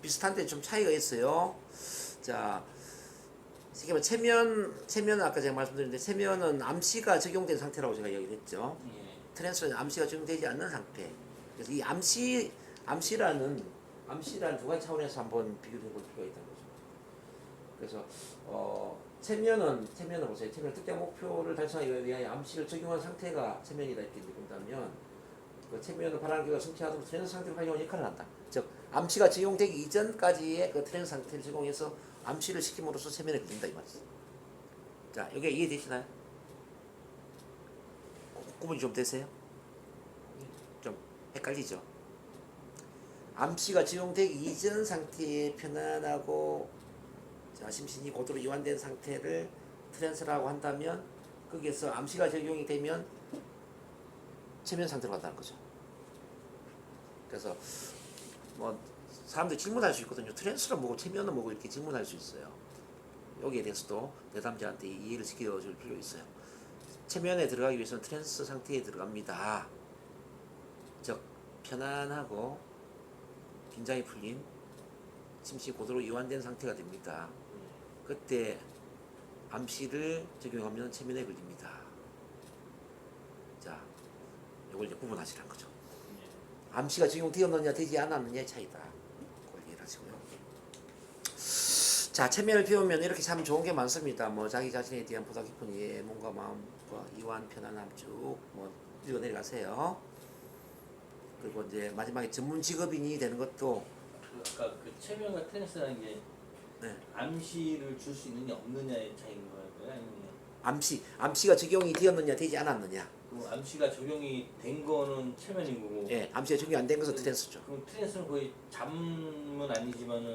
비슷한데 좀 차이가 있어요. 자, 체면은 아까 제가 말씀드렸는데 체면은 암시가 적용된 상태라고 제가 얘기를 했죠. 예. 트랜스는 암시가 적용되지 않는 상태. 그래서 이 암시라는 두 가지 차원에서 한번 비교해 볼 필요가 있다는 거죠. 그래서 체면은 보세요. 체면 특정 목표를 달성하기 위하여 암시를 적용한 상태가 체면이다 이렇게 본다면 그 체면을 바라는 결과 성취하도록 트랜스 상태를 활용하는 역할을 한다. 즉 암시가 적용되기 이전까지의 그 트랜스 상태를 적용해서 암시를 시킴으로써 체면에 걸린다 이 말이죠. 자, 이게 이해되시나요? 구분이 좀 되세요? 좀 헷갈리죠? 암시가 적용되기 이전 상태의 편안하고 자, 심신이 고도로 이완된 상태를 트랜스라고 한다면 거기에서 암시가 적용이 되면 체면 상태로 간다는 거죠. 그래서 뭐 사람들이 질문할 수 있거든요. 트랜스는 뭐고 체면은 뭐고 이렇게 질문할 수 있어요. 여기에 대해서도 내담자한테 이해를 시켜줄 필요 있어요. 체면에 들어가기 위해서는 트랜스 상태에 들어갑니다. 즉 편안하고 긴장이 풀린 심신이 고도로 이완된 상태가 됩니다. 그때 암시를 적용하면 체면에 걸립니다. 자, 이걸 이제 구분하시라는 거죠. 암시가 적용되었느냐 되지 않았느냐의 차이다. 그걸 이해를 하시고요. 자, 체면을 배우면 이렇게 참 좋은 게 많습니다. 뭐 자기 자신에 대한 보다 깊은 이해, 몸과 마음과 이완, 편안함 쭉 뭐 읽어 내려가세요. 그리고 이제 마지막에 전문 직업인이 되는 것도 아까 그 체면과 트랜스라는 게 네. 암시를 줄 수 있느냐 없느냐의 차이인 거예요? 아니면 암시가 적용이 되었느냐 되지 않았느냐. 그럼 암시가 적용이 된 거는 체면인 거고. 예, 암시에 적용이 안 된 것은 트랜스죠. 그럼 트랜스는 거의 잠은 아니지만은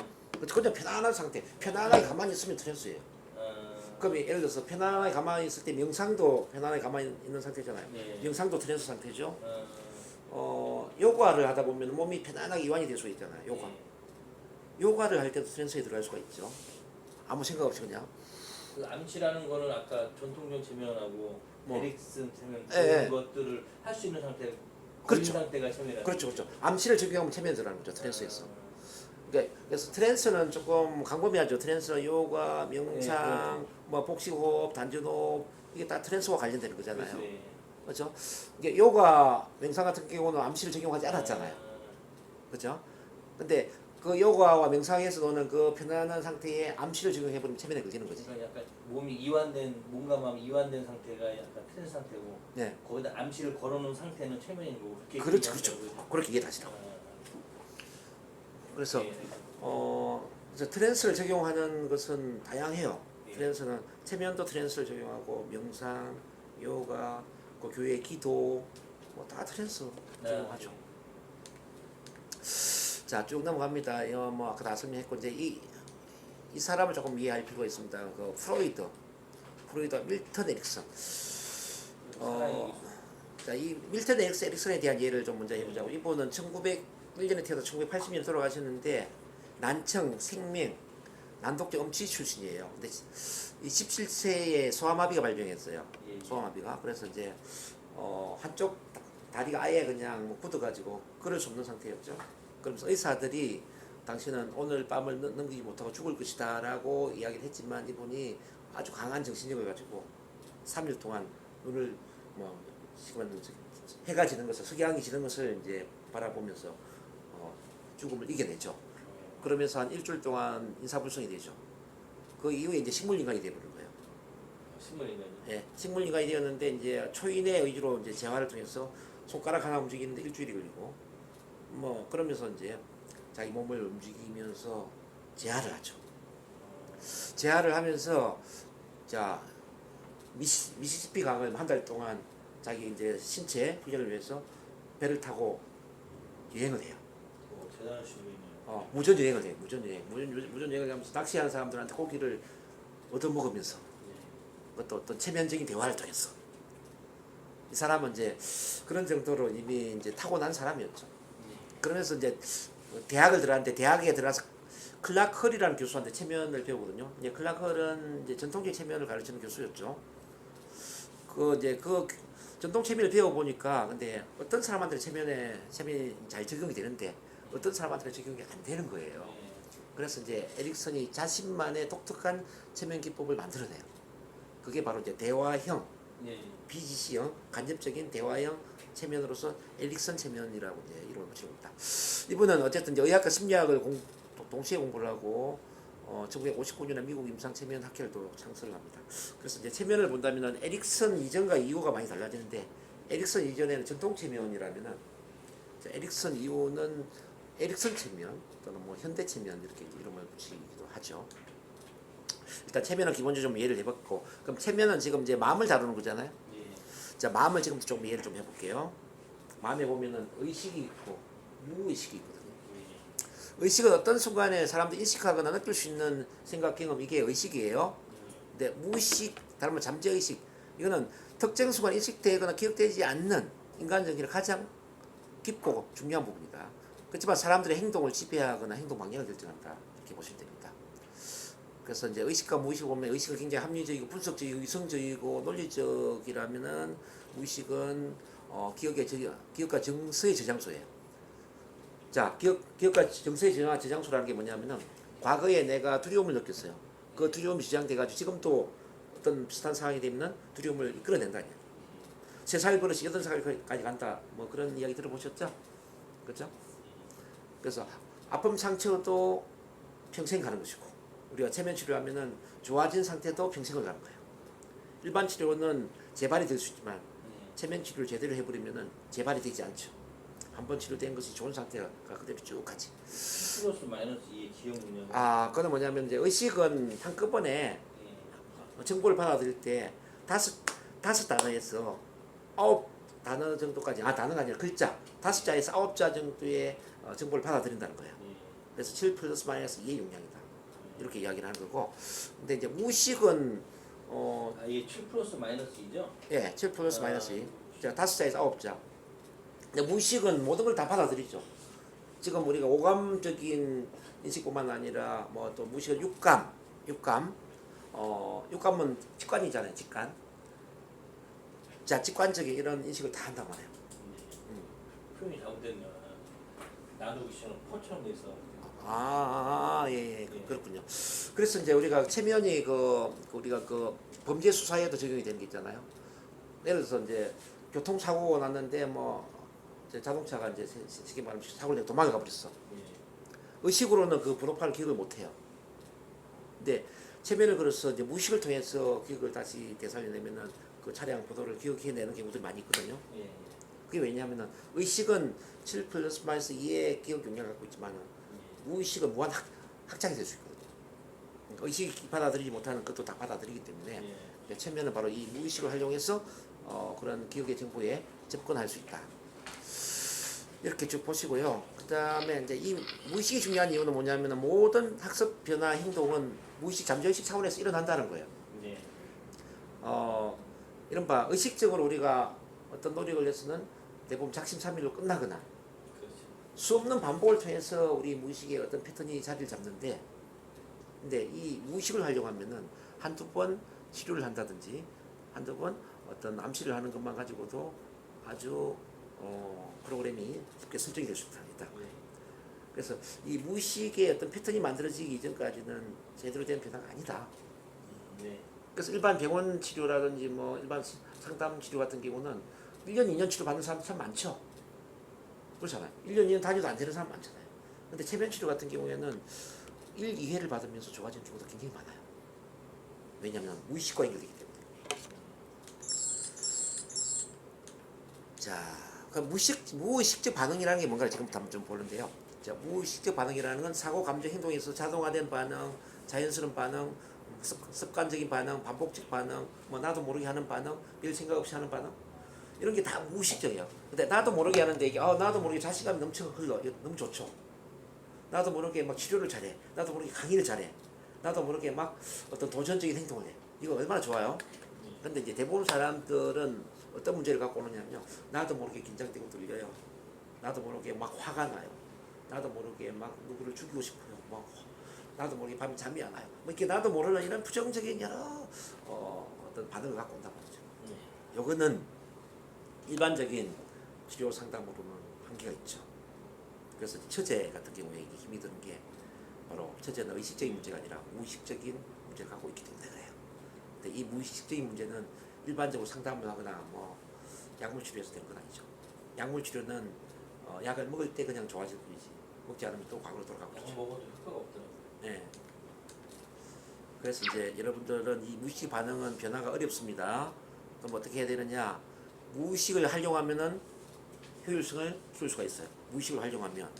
그냥 편안한 상태, 편안하게 가만히 있으면 트랜스예요. 어, 그럼 예를 들어서 편안하게 가만히 있을 때 명상도 편안하게 가만히 있는 상태잖아요. 예. 명상도 트랜스 상태죠. 어, 요가를 하다 보면 몸이 편안하게 이완이 될 수 있잖아요. 요가. 예. 요가를 할 때도 트랜스에 들어갈 수가 있죠. 아무 생각 없이 그냥. 그 암시라는 거는 아까 전통적 체면하고 뭐. 에릭슨 체면 예, 그런 예. 것들을 할 수 있는 상태, 걸린 그렇죠. 상태가 체면이라는 그렇죠, 거죠. 그렇죠. 암시를 적용하면 체면에 들어가는 거죠. 트랜스에서. 어, 그래서 트랜스는 조금 광범위하죠. 트랜스, 요가, 명상, 그렇죠. 뭐 복식호흡, 단전호흡 이게 다 트랜스와 관련되는 거잖아요. 그렇죠. 예. 그렇죠? 이게 요가, 명상 같은 경우는 암시를 적용하지 않았잖아요. 어, 그렇죠? 근데 그 요가와 명상에서는 그 편안한 상태에 암시를 적용해버리면 체면에 걸리는 거지. 그러니까 약간 몸이 이완된, 몸과 마음이 이완된 상태가 약간 트랜스 상태고 네. 거기다 암시를 걸어놓은 상태는 체면인 거고. 그렇게 그렇죠, 이해하면 그렇죠. 되고요. 그렇게 이해하시라고. 어, 그래서 예. 그래서 트랜스를 적용하는 것은 다양해요. 예. 트랜스는 체면도 트랜스를 적용하고 명상, 요가, 그 교회 기도 뭐 다 트랜스 적용하죠. 자, 쭉 넘어갑니다. 뭐 아까 다 설명했고 이제 이 사람을 조금 이해할 필요가 있습니다. 그 프로이드 밀턴 에릭슨. 자, 이 밀턴 에릭슨에 대한 이해를 좀 먼저 해보자고. 이분은 1901년에 태어나서 1980년에 돌아가셨는데 난청, 생명, 난독증 엄치 출신이에요. 근데 이 17세에 소아마비가 발병했어요. 예. 소아마비가. 그래서 이제 한쪽 다리가 아예 그냥 뭐 굳어가지고 걸을 수 없는 상태였죠. 그러면서 의사들이 당신은 오늘 밤을 넘기지 못하고 죽을 것이다 라고 이야기를 했지만 이분이 아주 강한 정신력을 가지고 3일 동안 눈을 뭐 해가 지는 것을 석양이 지는 것을 이제 바라보면서 죽음을 이겨냈죠. 그러면서 한 일주일 동안 인사불성이 되죠. 그 이후에 이제 식물인간이 되어버린 거예요. 식물인간이. 예, 식물인간이 되었는데 이제 초인의 의지로 이제 재활을 통해서 손가락 하나 움직이는데 일주일이 걸리고 뭐 그러면서 이제 자기 몸을 움직이면서 재활을 하죠. 재활을 하면서 자 미시시피 강을 한 달 동안 자기 이제 신체 훈련을 위해서 배를 타고 여행을 해요. 대단하신 분이네요. 무전 여행을 해요. 무전 여행을 하면서 낚시하는 사람들한테 고기를 얻어먹으면서 그것도 어떤 체면적인 대화를 통해서 이 사람은 이제 그런 정도로 이미 이제 타고난 사람이었죠. 그러면서 이제 대학을 들어갔는데 대학에 들어가서 클라크 헐이라는 교수한테 체면을 배우거든요. 이제 클라크 헐은 이제 전통적 체면을 가르치는 교수였죠. 그 전통 체면을 배워 보니까 근데 어떤 사람한테는 체면이 잘 적용이 되는데 어떤 사람한테는 적용이 안 되는 거예요. 그래서 이제 에릭슨이 자신만의 독특한 체면 기법을 만들어내요. 그게 바로 이제 대화형, BGC형, 간접적인 대화형 체면으로서 에릭슨 체면이라고 이제 이름을 붙이고 있다. 이분은 어쨌든 이제 의학과 심리학을 동시에 공부를 하고 1959년에 미국 임상 체면 학회를 또 창설을 합니다. 그래서 이제 체면을 본다면은 에릭슨 이전과 이후가 많이 달라지는데 에릭슨 이전에는 전통 체면이라면은 에릭슨 이후는 에릭슨 체면 또는 뭐 현대 체면 이렇게 이름을 붙이기도 하죠. 일단 체면은 기본적으로 좀 이해를 해봤고 그럼 체면은 지금 이제 마음을 다루는 거잖아요. 자, 마음을 지금 좀 이해를 좀 해볼게요. 마음에 보면은 의식이 있고 무의식이 있거든요. 의식은 어떤 순간에 사람들이 인식하거나 느낄 수 있는 생각, 경험 이게 의식이에요. 근데 무의식, 다른 말 잠재의식 이거는 특정 순간 인식되거나 기억되지 않는 인간 정신의 가장 깊고 중요한 부분이다. 그렇지만 사람들의 행동을 지배하거나 행동 방향을 결정한다. 이렇게 보시면 됩니다. 그래서 이제 의식과 무의식을 보면 의식은 굉장히 합리적이고 분석적이고 이성적이고 논리적이라면은 무의식은 기억과 정서의 저장소예요. 자, 기억과 정서의 저장소라는 게 뭐냐면은 과거에 내가 두려움을 느꼈어요. 그 두려움이 저장돼가지고 지금도 어떤 비슷한 상황이 되면은 두려움을 이끌어낸다. 3살 버릇이 8살까지 간다. 뭐 그런 이야기 들어보셨죠? 그렇죠? 그래서 아픔 상처도 평생 가는 것이고 우리가 체면 치료하면은 좋아진 상태도 평생을 가는 거예요. 일반 치료는 재발이 될 수 있지만 체면 치료를 제대로 해버리면은 재발이 되지 않죠. 한번 치료된 것이 좋은 상태가 그대로 쭉 가지. 플러스 마이너스 이 기억 능력. 그건 뭐냐면 이제 의식은 한꺼번에 정보를 받아들일 때 다섯 단어에서 9단어 정도까지, 단어가 아니라 글자 5자에서 9자 정도의 정보를 받아들인다는 거예요. 그래서 7 플러스 마이너스 2의 용량이다. 이렇게 이야기를 하는 거고, 근데 이제 무식은 이게 7 플러스 마이너스 2죠? 예, 7 플러스 마이너스 2. 자, 5자에서 9자. 근데 무식은 모든 걸 다 받아들이죠. 지금 우리가 오감적인 인식뿐만 아니라 뭐 또 무식은 육감, 육감은 직관이잖아요, 직관. 자, 직관적인 이런 인식을 다 한단 말이에요. 표현이 잘못됐네요. 나누기 시험 포처럼 돼서. 예, 그렇군요. 그래서 이제 우리가 체면이 우리가 범죄 수사에도 적용이 되는 게 있잖아요. 예를 들어서 이제 교통사고가 났는데 뭐 이제 자동차가 이제 쉽게 말하면 사고를 내고 도망가 버렸어. 의식으로는 그 번호판을 기억을 못 해요. 근데 체면을 걸어서 이제 무의식을 통해서 기억을 다시 되살려내면은 그 차량 번호를 기억해내는 경우들이 많이 있거든요. 그게 왜냐하면은 의식은 7 플러스 마이너스 2의 기억 용량을 갖고 있지만 무의식은 무한 확장이 될 수 있거든요. 그러니까 의식이 받아들이지 못하는 것도 다 받아들이기 때문에 체면은 바로 이 무의식을 활용해서 그런 기억의 정보에 접근할 수 있다. 이렇게 쭉 보시고요. 그 다음에 이제 이 무의식이 중요한 이유는 뭐냐면 모든 학습 변화 행동은 무의식 잠재의식 차원에서 일어난다는 거예요. 이른바 의식적으로 우리가 어떤 노력을 해서는 대부분 작심삼일로 끝나거나 수없는 반복을 통해서 우리 무의식의 어떤 패턴이 자리를 잡는데, 근데 이 무의식을 활용하면은 한두 번 치료를 한다든지 한두 번 어떤 암시를 하는 것만 가지고도 아주 프로그램이 쉽게 설정이 될 수 있다. 그래서 이 무의식의 어떤 패턴이 만들어지기 이전까지는 제대로 된 변화가 아니다. 그래서 일반 병원 치료라든지 뭐 일반 상담 치료 같은 경우는 1년, 2년 치료 받는 사람 참 많죠. 그렇잖아요. 1년, 2년 다녀도 안 되는 사람 많잖아요. 근데 체면 치료 같은 경우에는 1, 2회를 받으면서 좋아지는 경우가 굉장히 많아요. 왜냐하면 무의식과 연결되기 때문에. 자, 그 무의식적 반응이라는 게 뭔가를 지금부터 한번 좀 보는데요. 자, 무의식적 반응이라는 건 사고, 감정, 행동에서 자동화된 반응, 자연스러운 반응, 습관적인 반응, 반복적 반응, 뭐 나도 모르게 하는 반응, 별 생각 없이 하는 반응, 이런 게 다 무의식적이에요. 근데 나도 모르게 하는데 이게 나도 모르게 자신감이 넘쳐 흘러. 너무 좋죠. 나도 모르게 막 치료를 잘해. 나도 모르게 강의를 잘해. 나도 모르게 막 어떤 도전적인 행동을 해. 이거 얼마나 좋아요. 근데 이제 대부분 사람들은 어떤 문제를 갖고 오느냐면요. 나도 모르게 긴장되고 떨려요. 나도 모르게 막 화가 나요. 나도 모르게 막 누구를 죽이고 싶어요. 막 나도 모르게 밤에 잠이 안 와요. 뭐 이렇게 나도 모르는 이런 부정적인 여러 어떤 반응을 갖고 온단 말이죠. 요거는 일반적인 치료 상담으로는 한계가 있죠. 그래서 처제 같은 경우에 힘이 드는 게 바로 처제는 의식적인 문제가 아니라 무의식적인 문제를 갖고 있기 때문에 그래요. 근데 이 무의식적인 문제는 일반적으로 상담을 하거나 뭐 약물 치료에서 되는 건 아니죠. 약물 치료는 약을 먹을 때 그냥 좋아질 뿐이지 먹지 않으면 또 과거로 돌아가고 있죠. 먹어도 효과가 없더라고요. 네. 그래서 이제 여러분들은 이 무의식 반응은 변화가 어렵습니다. 그럼 어떻게 해야 되느냐? 무의식을 활용하면은 효율성을 키울 수가 있어요. 무의식을 활용하면.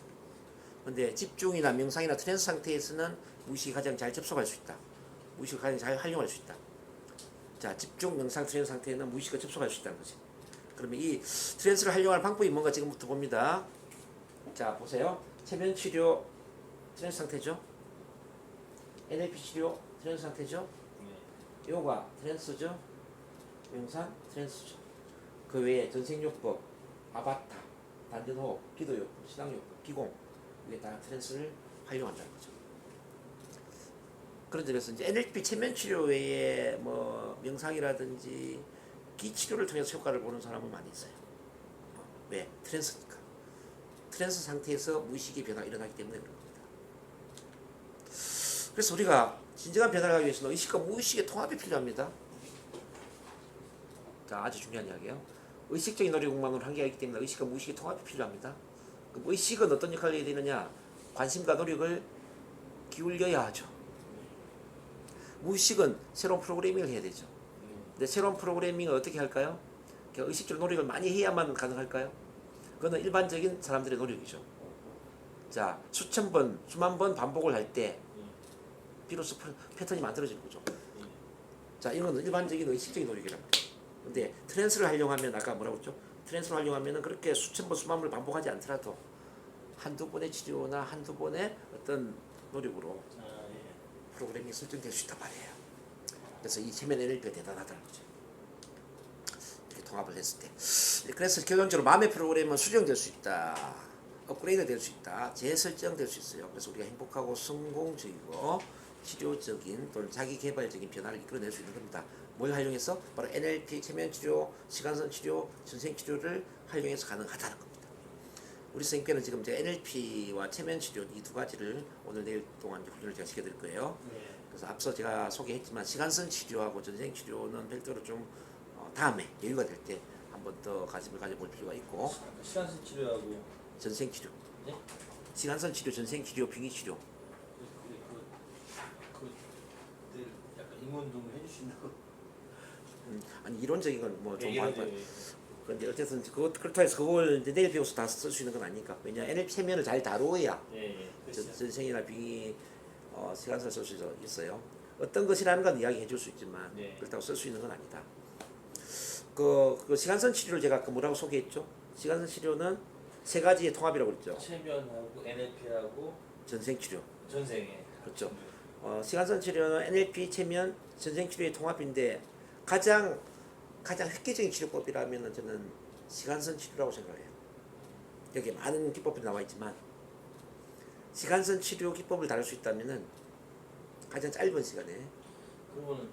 근데 집중이나 명상이나 트랜스 상태에서는 무의식이 가장 잘 접속할 수 있다. 무의식을 가장 잘 활용할 수 있다. 자, 집중, 명상, 트랜스 상태에는 무의식을 접속할 수 있다는 거지. 그러면 이 트랜스를 활용할 방법이 뭔가 지금부터 봅니다. 자, 보세요. 체면 치료 트랜스 상태죠. NLP 치료 트랜스 상태죠. 요가 트랜스죠. 명상 트랜스죠. 그 외에 전생요법, 아바타, 단전호흡, 기도요법, 신앙요법, 기공, 이게 다 트랜스를 활용한다는 거죠. 그런 점에서 이제 NLP 체면 치료 외에 뭐 명상이라든지 기치료를 통해서 효과를 보는 사람은 많이 있어요. 왜? 트랜스니까. 트랜스 상태에서 무의식의 변화가 일어나기 때문에 그런 겁니다. 그래서 우리가 진정한 변화를 하기 위해서는 의식과 무의식의 통합이 필요합니다. 자, 아주 중요한 이야기예요. 의식적인 노력 욕망은 한계가 있기 때문에 의식과 무의식의 통합이 필요합니다. 그럼 의식은 어떤 역할을 해야 되느냐? 관심과 노력을 기울여야 하죠. 무의식은 새로운 프로그래밍을 해야 되죠. 근데 새로운 프로그래밍을 어떻게 할까요? 의식적 노력을 많이 해야만 가능할까요? 그거는 일반적인 사람들의 노력이죠. 자, 수천 번, 수만 번 반복을 할 때 비로소 패턴이 만들어지는 거죠. 자, 이건 일반적인 의식적인 노력이란 말이에요. 근데 트랜스를 활용하면 아까 뭐라고 했죠? 트랜스를 활용하면은 그렇게 수천 번 수만 번을 반복하지 않더라도 한두 번의 치료나 한두 번의 어떤 노력으로 프로그램이 설정될 수 있단 말이에요. 그래서 이 체면 NLP가 대단하다는 거죠. 이렇게 통합을 했을 때. 그래서 결론적으로 마음의 프로그램은 수정될 수 있다. 업그레이드 될 수 있다. 재설정될 수 있어요. 그래서 우리가 행복하고 성공적이고 치료적인 또는 자기 개발적인 변화를 이끌어낼 수 있는 겁니다. 뭘 활용해서? 바로 NLP, 체면 치료, 시간선 치료, 전생 치료를 활용해서 가능하다는 겁니다. 우리 선생님께는 지금 이제 NLP와 체면 치료 이 두 가지를 오늘 내일 동안 훈련을 제가 시켜드릴 거예요. 그래서 앞서 제가 소개했지만 시간선 치료하고 전생 치료는 별도로 좀 다음에 여유가 될 때 한 번 더 관심을 가져볼 필요가 있고 시간선 치료하고 전생 치료, 네? 시간선 치료, 전생 치료, 빙의 치료. 늘 약간 ing원 좀 해주신다고. 아니 이론적인 건 뭐 좀 얘기하죠. 그런데 어쨌든 그렇다 해서 그걸 이제 내일 배워서 다 쓸 수 있는 건 아니니까. 왜냐 NLP 체면을 잘 다루어야 그렇죠. 전생이나 빙의 시간선을 쓸 수 있어요. 어떤 것이라는 건 이야기해 줄 수 있지만 그렇다고 쓸 수 있는 건 아니다. 그 시간선 치료를 제가 아까 뭐라고 소개했죠? 시간선 치료는 세 가지의 통합이라고 그랬죠. 체면하고 NLP하고 전생 치료. 전생에. 그렇죠. 시간선 치료는 NLP, 체면, 전생 치료의 통합인데 가장 획기적인 치료법이라면 저는 시간선 치료라고 생각해요. 여기에 많은 기법들이 나와 있지만 시간선 치료 기법을 다룰 수 있다면은 가장 짧은 시간에 그러면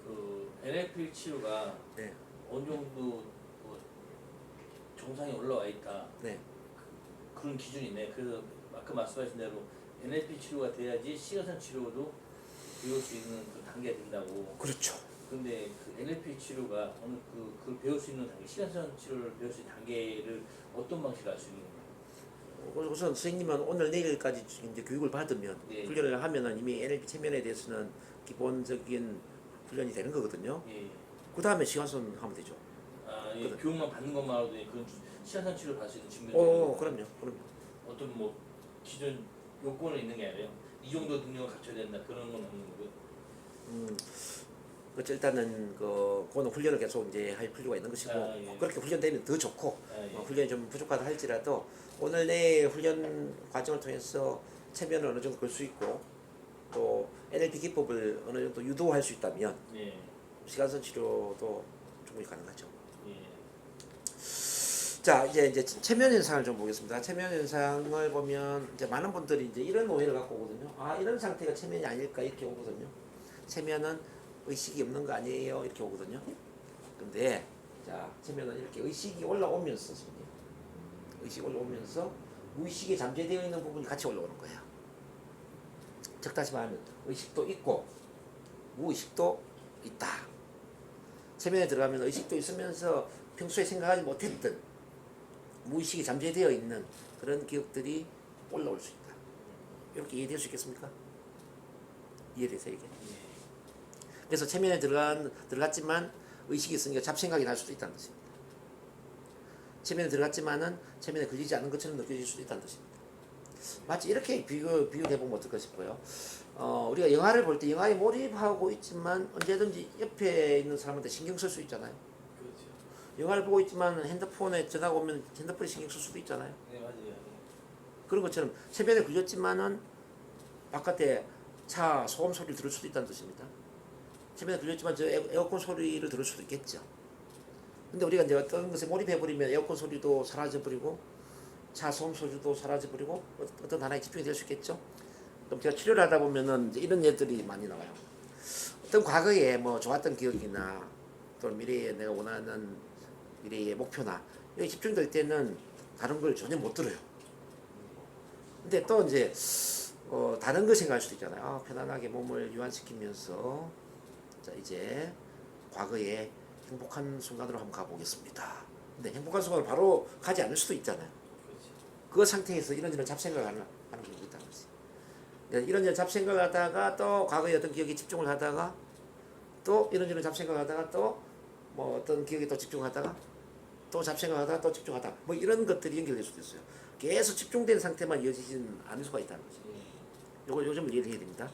그 NLP 치료가 네, 어느 정도 뭐 정상에 올라와 있다. 네, 그런 기준이 있네. 그래서 아까 말씀하신 대로 NLP 치료가 돼야지 시간선 치료도 배울 수 있는 그 단계가 된다고. 그렇죠. 근데 그 NLP 치료가 어느 그 배울 수 있는 단계, 시간선 치료를 배울 수 있는 단계를 어떤 방식으로 알 수 있는 건가요? 우선 선생님은 오늘 내일까지 이제 교육을 받으면 네. 훈련을 하면은 이미 NLP 체면에 대해서는 기본적인 훈련이 되는 거거든요. 그 다음에 시간선 하면 되죠. 그래. 교육만 받는 것만으로도 그런 시간선 치료를 받을 수 있는 측면이 그럼요. 어떤 뭐 기존 요건은 있는 게 아니라요. 이 정도 능력을 갖춰야 된다 그런 건 없는 거고요. 그렇죠. 일단은 그거는 훈련을 계속 이제 할 필요가 있는 것이고 그렇게 훈련되면 더 좋고 훈련이 좀 부족하다 할지라도 오늘 내일 훈련 과정을 통해서 체면을 어느 정도 걸 수 있고 또 NLP 기법을 어느 정도 유도할 수 있다면 시간선 치료도 충분히 가능하죠. 자 이제 체면 현상을 좀 보겠습니다. 체면 현상을 보면 이제 많은 분들이 이제 이런 오해를 갖고 오거든요. 아 이런 상태가 체면이 아닐까 이렇게 오거든요. 체면은 의식이 없는 거 아니에요 이렇게 오거든요. 근데 자 체면은 이렇게 의식이 올라오면서 의식이 올라오면서 무의식에 잠재되어 있는 부분이 같이 올라오는 거예요. 즉 다시 말하면 의식도 있고 무의식도 있다. 체면에 들어가면 의식도 있으면서 평소에 생각하지 못했던 무의식이 잠재되어 있는 그런 기억들이 올라올 수 있다. 이렇게 이해될 수 있겠습니까? 이해되세요 이게? 그래서 체면에 들어갔지만 의식이 있으니까 잡생각이 날 수도 있다는 뜻입니다. 체면에 들어갔지만은 체면에 걸리지 않은 것처럼 느껴질 수도 있다는 뜻입니다. 마치 이렇게 비교해보면 어떨까 싶어요. 우리가 영화를 볼 때 영화에 몰입하고 있지만 언제든지 옆에 있는 사람한테 신경 쓸 수 있잖아요. 그렇죠. 영화를 보고 있지만 핸드폰에 전화가 오면 핸드폰에 신경 쓸 수도 있잖아요. 네 맞아요. 그런 것처럼 체면에 걸렸지만은 바깥에 차 소음 소리를 들을 수도 있다는 뜻입니다. 체면에 걸렸지만 저 에어컨 소리를 들을 수도 있겠죠. 근데 우리가 이제 어떤 것에 몰입해버리면 에어컨 소리도 사라져버리고 차 소음 소리도 사라져버리고 어떤 하나에 집중이 될 수 있겠죠. 그럼 제가 치료를 하다 보면은 이제 이런 예들이 많이 나와요. 어떤 과거에 뭐 좋았던 기억이나 또 미래에 내가 원하는 미래의 목표나 여기 집중될 때는 다른 걸 전혀 못 들어요. 근데 또 이제 다른 거 생각할 수도 있잖아요. 편안하게 몸을 유한시키면서 자 이제 과거에 행복한 순간으로 한번 가보겠습니다. 근데 행복한 순간을 바로 가지 않을 수도 있잖아요. 그 상태에서 이런저런 잡생각을 하는 경우가 있다는 거지. 이런저런 잡생각을 하다가 또 과거의 어떤 기억에 집중을 하다가 또 이런저런 잡생각을 하다가 또 뭐 어떤 기억에 또 집중하다가 또 잡생각하다가 또 집중하다가 뭐 이런 것들이 연결될 수도 있어요. 계속 집중된 상태만 이어지지는 않을 수가 있다는 거지. 요걸 요즘을 이해해야 됩니다.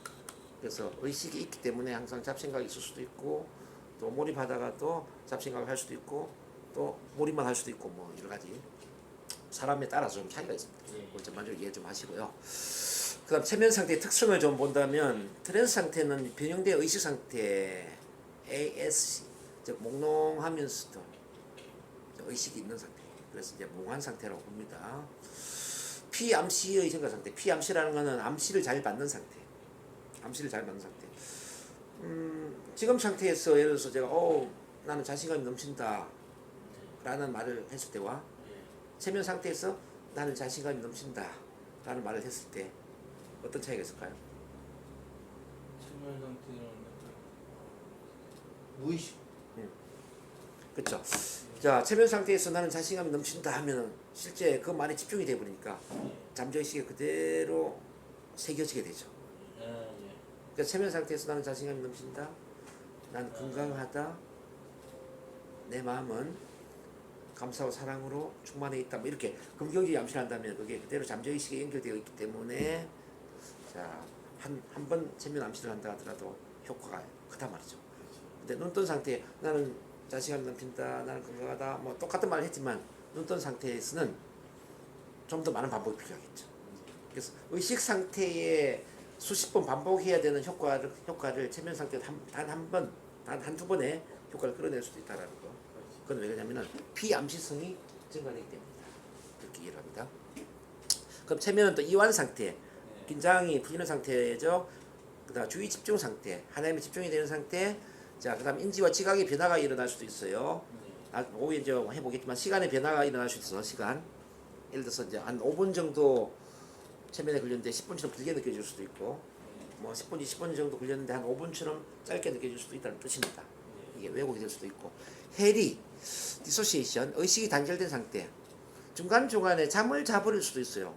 그래서 의식이 있기 때문에 항상 잡생각이 있을 수도 있고 또 몰입하다가 또 잡생각을 할 수도 있고 또 몰입만 할 수도 있고 뭐 여러 가지 사람에 따라서 좀 차이가 있습니다. 그걸 전반적으로 이해 좀 하시고요. 그다음 체면 상태의 특성을 좀 본다면 트랜스 상태는 변형된 의식 상태 ASC 즉 몽롱하면서도 의식이 있는 상태. 그래서 이제 몽한 상태라고 봅니다. 피암시의 증가 상태. 피암시라는 것은 암시를 잘 받는 상태. 암시를 잘 받는 상태. 지금 상태에서 예를 들어서 제가 나는 자신감이 넘친다 라는 말을 했을 때와 체면 상태에서 나는 자신감이 넘친다 라는 말을 했을 때 어떤 차이가 있을까요? 체면 상태는 약간 무의식. 그렇죠. 자, 체면 상태에서 나는 자신감이 넘친다 하면 실제 그 말에 집중이 돼 버리니까 잠재의식에 그대로 새겨지게 되죠. 그러니까 체면 상태에서 나는 자신감이 넘친다. 난 건강하다. 내 마음은 감사와 사랑으로 충만해 있다. 뭐 이렇게 긍정적인 암시를 한다면 그게 그대로 잠재의식에 연결되어 있기 때문에 자, 한 번 체면 암시를 한다 하더라도 효과가 크다 말이죠. 근데 눈 뜬 상태에 나는 자신감이 넘친다. 나는 건강하다. 뭐 똑같은 말을 했지만 눈 뜬 상태에서는 좀 더 많은 반복이 필요하겠죠. 그래서 의식 상태에 수십 번 반복해야 되는 효과를 체면 상태 단 한 번, 단 한두 번에 효과를 끌어낼 수도 있다라는 거. 그건 왜 그러냐면은 피암시성이 증가되기 때문이다. 그렇게 이해를 합니다. 그럼 체면은 또 이완 상태, 긴장이 풀리는 상태죠. 그다음 주의 집중 상태, 하나님에 집중이 되는 상태. 자, 그다음 인지와 지각의 변화가 일어날 수도 있어요. 오후에 이제 해보겠지만 시간의 변화가 일어날 수 있어. 시간. 예를 들어서 이제 한 5분 정도 체면에 걸렸는데 10분처럼 길게 느껴질 수도 있고, 뭐 10분, 20분 정도 걸렸는데 한 5분처럼 짧게 느껴질 수도 있다는 뜻입니다. 이게 왜곡이 될 수도 있고, 해리, 디소시에이션, 의식이 단절된 상태. 중간중간에 잠을 자버릴 수도 있어요.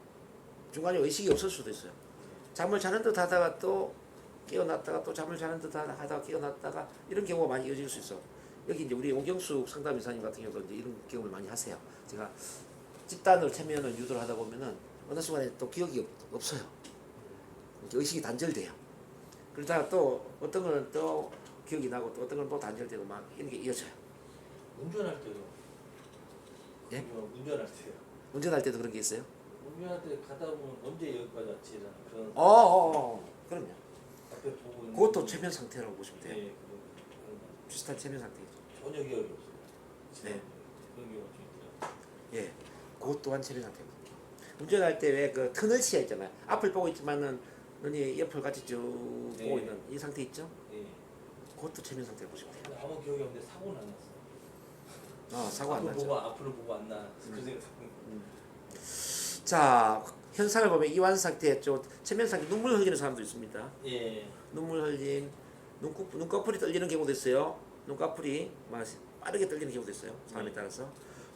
중간에 의식이 없을 수도 있어요. 잠을 자는 듯 하다가 또 깨어났다가 또 잠을 자는 듯 하다가 깨어났다가 이런 경우가 많이 이어질 수 있어. 여기 이제 우리 오경숙 상담이사님 같은 경우도 이제 이런 경험을 많이 하세요. 제가 집단으로 체면을 유도를 하다 보면은 어느 순간에 또 기억이 없어요. 의식이 단절돼요. 그러다가 또 어떤 거는 또 기억이 나고 또 어떤 건 또 단절되고 막 이런 게 이어져요. 운전할 때도. 예? 운전할 때요. 운전할 때도 그런 게 있어요? 운전할 때 가다 보면 언제 여기까지 왔지? 그런. 그럼요. 앞에 보고 있는. 그것도 체면 상태라고 보시면 돼요. 예, 비슷한 체면 상태죠. 전혀 기억이 없어요. 네. 그런 경우가 좀 있더라고요. 예, 그것 또한 체면 상태입니다. 운전할 때 왜 그 터널 시야 있잖아요. 앞을 보고 있지만은 눈이 옆을 같이 쭉 보고 네. 있는 이 상태 있죠? 예. 그것도 체면 상태라고 보시면 돼요. 아무 기억이 없는데 사고는 안 났어요. 사고 안 나죠. 앞으로 보고 안 나. 그 생각. 자, 현상을 보면 이완 상태, 체면 상태 눈물 흘리는 사람도 있습니다. 예. 눈물 흘림, 눈꺼풀이 떨리는 경우도 있어요. 눈꺼풀이 막 빠르게 떨리는 경우도 있어요. 사람에 따라서.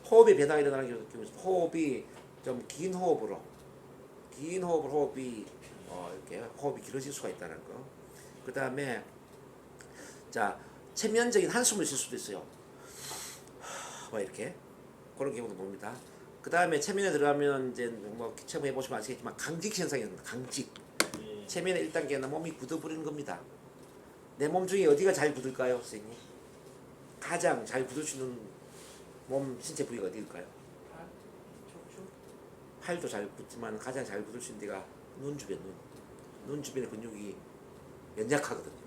호흡의 변화가 일어나는 경우도 있어요. 호흡이 좀 긴 호흡으로 호흡이 이렇게 호흡이 길어질 수가 있다는 거. 그 다음에 자, 체면적인 한숨을 쉴 수도 있어요. 뭐 이렇게 그런 경우도 봅니다. 그 다음에 체면에 들어가면 이제 뭐 처음 해보시면 아시겠지만 강직 현상이 있습니다. 강직. 예. 체면의 1단계는 몸이 굳어버리는 겁니다. 내 몸 중에 어디가 잘 굳을까요, 선생님? 가장 잘 굳을 수 있는 몸 신체 부위가 어디일까요? 척추? 팔도 잘 굳지만 가장 잘 굳을 수 있는 데가 눈 주변, 눈 주변의 근육이 연약하거든요.